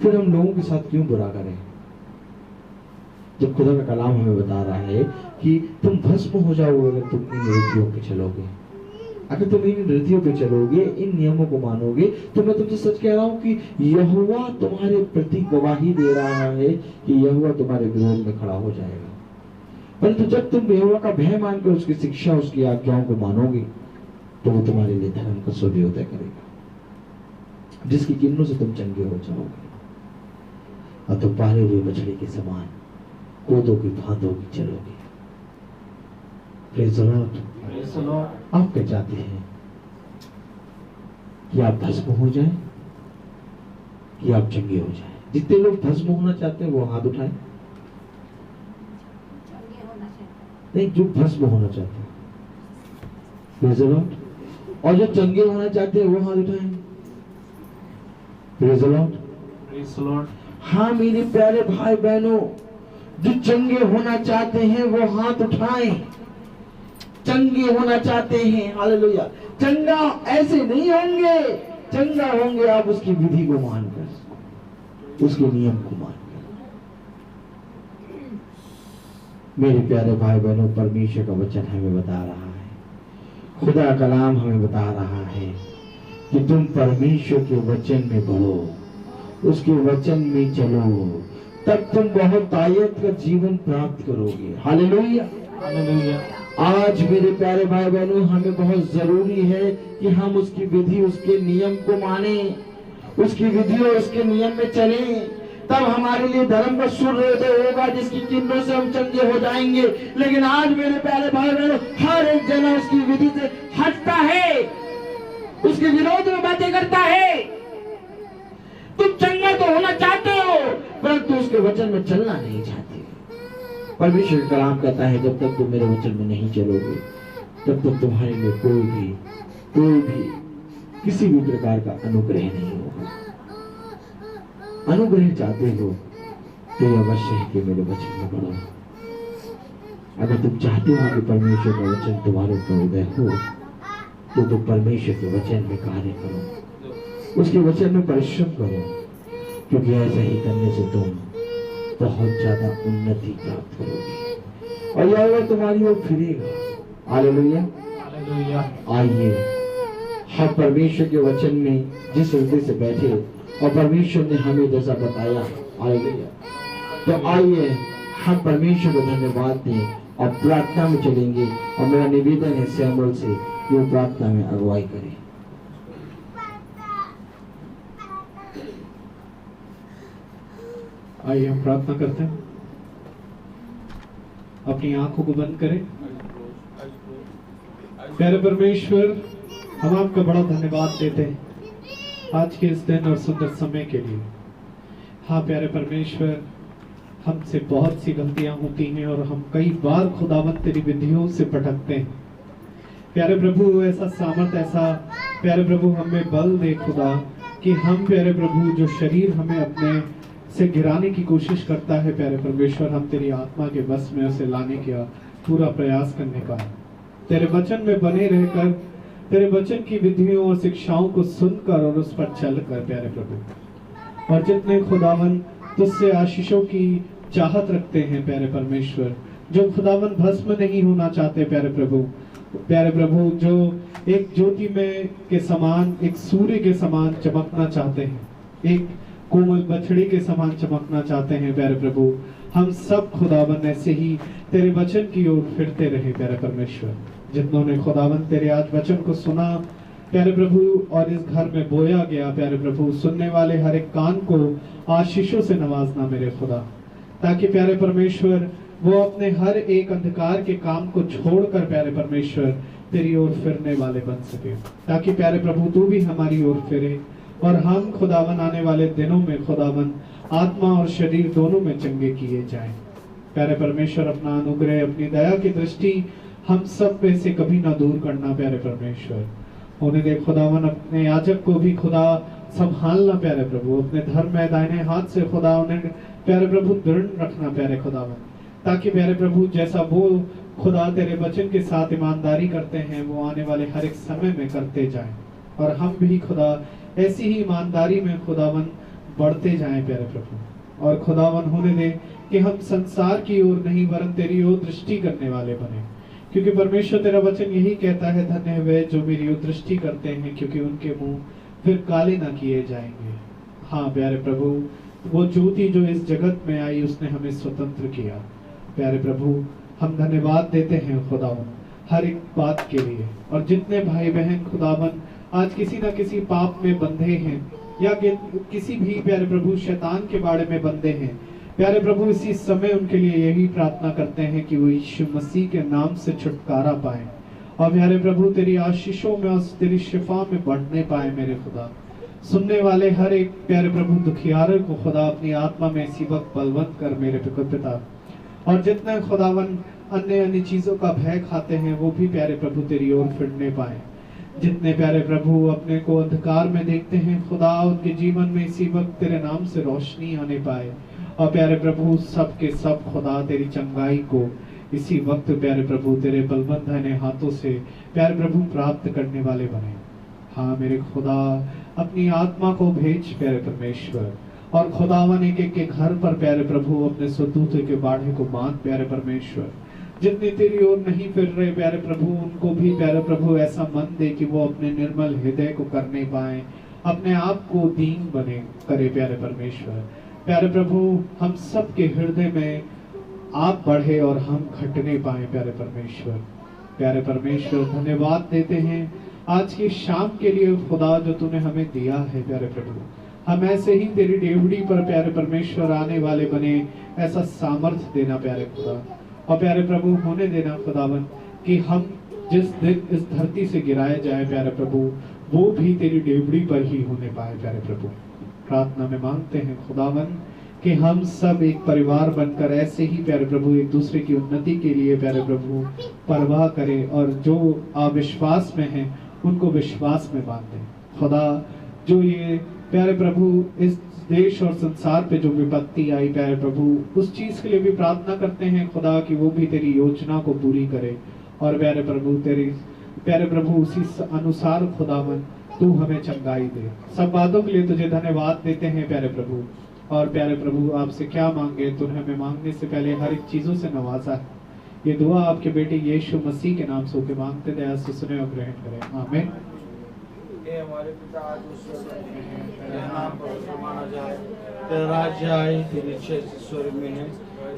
फिर हम लोगों के साथ क्यों बुरा करें, जब खुदा का कलाम हमें बता रहा है कि तुम भस्म हो जाओगे अगर तुम इन रीतियों पे चलोगे। अगर तुम इन रीतियों पे चलोगे, इन नियमों को मानोगे, तो मैं तुमसे सच कह रहा हूं कि यहोवा तुम्हारे प्रति गवाही दे रहा है कि यहोवा तुम्हारे विरोध में खड़ा हो जाएगा। परंतु जब तुम यहोवा का भय मानकर उसकी शिक्षा, उसकी आज्ञाओं को मानोगे, तो वो तुम्हारे लिए धर्म का सूर्योदय करेगा जिसकी किरणों से तुम चंगे हो जाओगे और तुम पाले हुए बछड़े के समान कूदोगे, फांदोगे, चलोगे। Praise the Lord. Praise the Lord. आप क्या चाहते हैं कि आप भस्म हो जाएं कि आप चंगे हो जाएं? जितने लोग भस्म होना चाहते हैं वो हाथ उठाएं। नहीं, जो भस्म होना चाहते हैं। Praise the Lord. और जो चंगे होना चाहते हैं वो हाथ उठाएं। Praise the Lord. Praise the Lord. हाँ मेरे प्यारे भाई बहनों, जो चंगे होना चाहते हैं वो हाथ उठाएं। चंगे होना चाहते हैं, हालेलुया। चंगा ऐसे नहीं होंगे, चंगा होंगे आप उसकी विधि को मानकर, उसके नियम को मानकर। मेरे प्यारे भाई बहनों, परमेश्वर का वचन हमें बता रहा है, खुदा कलाम हमें बता रहा है कि तुम परमेश्वर के वचन में बढ़ो, उसके वचन में चलो, तब तुम बहुत आयत का जीवन प्राप्त करोगे। Hallelujah, hallelujah. आज मेरे प्यारे भाई बहनों, हमें बहुत जरूरी है कि हम उसकी विधि, उसके नियम को माने, उसकी विधि और उसके नियम में चलें, तब हमारे लिए धर्म का सूर्योदय होगा जिसकी किरणों से हम चंगे हो जाएंगे। लेकिन आज मेरे प्यारे भाई बहनों, हर एक जना उसकी विधि से हटता है, उसके विरोध में बातें करता है। तुम चंगा तो होना चाहते हो, परंतु उसके वचन में चलना नहीं चाहते। परमेश्वर का कलाम कहता है, जब तक तुम मेरे वचन में नहीं चलोगे, तब तक तुम्हारे लिए कोई भी किसी भी प्रकार का अनुग्रह नहीं होगा। अनुग्रह चाहते हो तो यह अवश्य है कि मेरे वचन में बढ़ो। अगर तुम चाहते हो कि परमेश्वर का वचन तुम्हारे ऊपर उदय हो, तो तुम परमेश्वर के वचन में कार्य करो, उसके वचन में परिश्रम करो, क्योंकि ऐसा ही करने से तुम बहुत ज्यादा उन्नति प्राप्त करोगे और यहोवा तुम्हारी ओर फिरेगा। Hallelujah, hallelujah. आइए हम परमेश्वर के वचन में जिस हृदय से बैठे और परमेश्वर ने हमें जैसा बताया, हालेलुया, तो आइए हम परमेश्वर को धन्यवाद दें और प्रार्थना में चलेंगे। और मेरा निवेदन है सैमुअल से कि वो प्रार्थना में अगुवाई करें। आइए हम प्रार्थना करते हैं। अपनी आंखों को बंद करें। प्यारे परमेश्वर, हम आपका बड़ा धन्यवाद देते हैं आज के इस दिन और सुंदर समय के लिए। हाँ प्यारे परमेश्वर, हमसे बहुत सी गलतियां होती हैं और हम कई बार खुदावंद तेरी विधियों से भटकते हैं। प्यारे प्रभु ऐसा सामर्थ, ऐसा प्यारे प्रभु हमें बल दे खुदा कि हम प्यारे प्रभु जो शरीर हमें अपने से गिराने की कोशिश करता है प्यारे परमेश्वर, हम तेरी आत्मा के बस में उसे लाने का पूरा प्रयास करने का, तेरे वचन में बने रहकर तेरे वचन की विधियों और शिक्षाओं को सुनकर और उस पर चलकर प्यारे प्रभु। और जितने खुदावन तुझसे आशीषों की चाहत रखते हैं प्यारे परमेश्वर, जो खुदावन भस्म नहीं होना चाहते प्यारे प्रभु, जो एक ज्योति में के समान, एक सूर्य के समान चमकना चाहते हैं, एक कोमल बछड़ी के समान चमकना चाहते हैं प्यारे प्रभु, हम सब खुदावन ऐसे ही तेरे वचन की ओर फिरते रहे प्यारे परमेश्वर। जितनों ने खुदावन तेरे आज वचन को सुना प्यारे प्रभु और इस घर में बोया गया प्यारे प्रभु, सुनने वाले हर एक कान को आशीषों से नवाजना मेरे खुदा, ताकि प्यारे परमेश्वर वो अपने हर एक अंधकार के काम को छोड़कर प्यारे परमेश्वर तेरी ओर फिरने वाले बन सके, ताकि प्यारे प्रभु तू भी हमारी ओर फिरे और हम खुदावन आने वाले दिनों में खुदावन आत्मा और शरीर दोनों में चंगे किए जाएं। प्यारे परमेश्वर अपना अनुग्रह, अपनी दया की दृष्टि हम सब पे से कभी ना दूर करना प्यारे परमेश्वर। उन्हें दे खुदावन, अपने याजक को भी खुदा संभालना प्यारे प्रभु, अपने धर्म में दाहिने हाथ से खुदा उन्हें प्यारे प्रभु दृढ़ रखना प्यारे खुदावन, ताकि प्यारे प्रभु जैसा वो खुदा तेरे वचन के साथ ईमानदारी करते हैं वो आने वाले हर एक समय में करते जाएं, और हम भी खुदा ऐसी ही ईमानदारी में खुदावन बढ़ते जाएं प्यारे प्रभु। और खुदावन होने दे कि हम संसार की ओर नहीं वरन तेरी ओर दृष्टि करने वाले बने, क्योंकि परमेश्वर तेरा वचन यही कहता है, धन्य है वे जो मेरी ओर दृष्टि करते हैं, क्योंकि उनके मुंह फिर काले ना किए जाएंगे। हाँ प्यारे प्रभु, वो ज्योति जो इस जगत में आई उसने हमें स्वतंत्र किया प्यारे प्रभु। हम धन्यवाद देते हैं खुदावन हर एक बात के लिए। और जितने भाई बहन खुदावन आज किसी न किसी पाप में बंधे हैं या किसी भी प्यारे प्रभु शैतान के बारे में बंधे हैं प्यारे प्रभु, इसी समय उनके लिए यही प्रार्थना करते हैं कि वो यीशु मसीह के नाम से छुटकारा पाए और प्यारे प्रभु तेरी आशीषों में और तेरी शिफा में बढ़ने पाए मेरे खुदा। सुनने वाले हर एक प्यारे प्रभु दुखियारे को खुदा अपनी आत्मा में इसी वक्त बलवंत कर मेरे पिता। और जितने खुदावन अन्य चीजों का भय खाते हैं वो भी प्यारे प्रभु तेरी ओर फिरने पाए। जितने प्यारे प्रभु अपने को अंधकार में देखते हैं खुदा, उनके जीवन में इसी वक्त तेरे नाम से रोशनी आने पाए। और प्यारे प्रभु सब के सब खुदा तेरी चंगाई को इसी वक्त प्यारे प्रभु तेरे बलवंत दाहिने हाथों से प्यारे प्रभु प्राप्त करने वाले बने। हाँ मेरे खुदा, अपनी आत्मा को भेज प्यारे परमेश्वर, और खुदावन एक एक के घर पर प्यारे प्रभु अपने स्वदूत के बाढ़े को बांध प्यारे परमेश्वर। जितने तेरी ओर नहीं फिर रहे प्यारे प्रभु, उनको भी प्यारे प्रभु ऐसा मन दे कि वो अपने निर्मल हृदय को करने पाए, अपने आप को दीन बने करे प्यारे परमेश्वर। प्यारे प्रभु हम सब के हृदय में आप बढ़े और हम घटने पाए प्यारे परमेश्वर। प्यारे परमेश्वर धन्यवाद देते हैं आज की शाम के लिए खुदा जो तूने हमें दिया है प्यारे प्रभु। हम ऐसे ही तेरी डेवड़ी पर प्यारे परमेश्वर आने वाले बने, ऐसा सामर्थ्य देना प्यारे खुदा। और प्यारे प्रभु होने देना खुदावन कि हम जिस दिन इस धरती से गिराए जाए प्यारे प्रभु, वो भी तेरी डेवड़ी पर ही होने पाए प्यारे प्रभु। प्रार्थना में मांगते हैं खुदावन कि हम सब एक परिवार बनकर ऐसे ही प्यारे प्रभु एक दूसरे की उन्नति के लिए प्यारे प्रभु परवाह करें, और जो अविश्वास में हैं उनको विश्वास में बांधें खुदा। जो ये प्यारे प्रभु इस देश और संसार पे जो विपत्ति आई प्यारे प्रभु, उस चीज के लिए भी प्रार्थना करते हैं खुदा कि वो भी तेरी योजना को पूरी करे। और प्यारे प्रभु तेरी प्यारे प्रभु उसी अनुसार खुदावन तू हमें चंगाई दे। सब बातों के लिए तुझे धन्यवाद देते हैं प्यारे प्रभु। और प्यारे प्रभु आपसे क्या मांगे, तूने हमें मांगने से पहले हर एक चीजों से नवाजा है। ये दुआ आपके बेटे यीशु मसीह के नाम से होके मांगते, दया से सुने और ग्रहण करें, आमीन। हमारे पिता आज तेरा नाम पवित्र माना जाए, तेरा राज्य आए, तेरी इच्छा स्वर्ग में है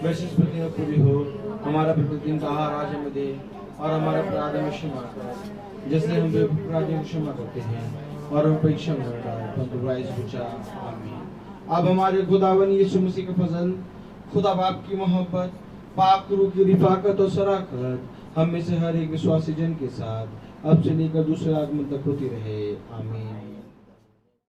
वैसे इस पृथ्वी में पूरी हो। हमारा प्रतिदिन का आहार आज हमें दे, और हमारे अपराध में क्षमा कर जैसे हम भी अपराधियों को क्षमा करते हैं, और हम परीक्षा में न डाल परंतु बुराई से बचा। आमीन। अब हमारे खुदावन यीशु मसीह का फजल, खुदा बाप की मोहब्बत, पाक रूह की रिफाकत और शराकत हम में से हर एक विश्वासी जन के साथ अब से लेकर दूसरे आगमन तक होती रहे। आमीन।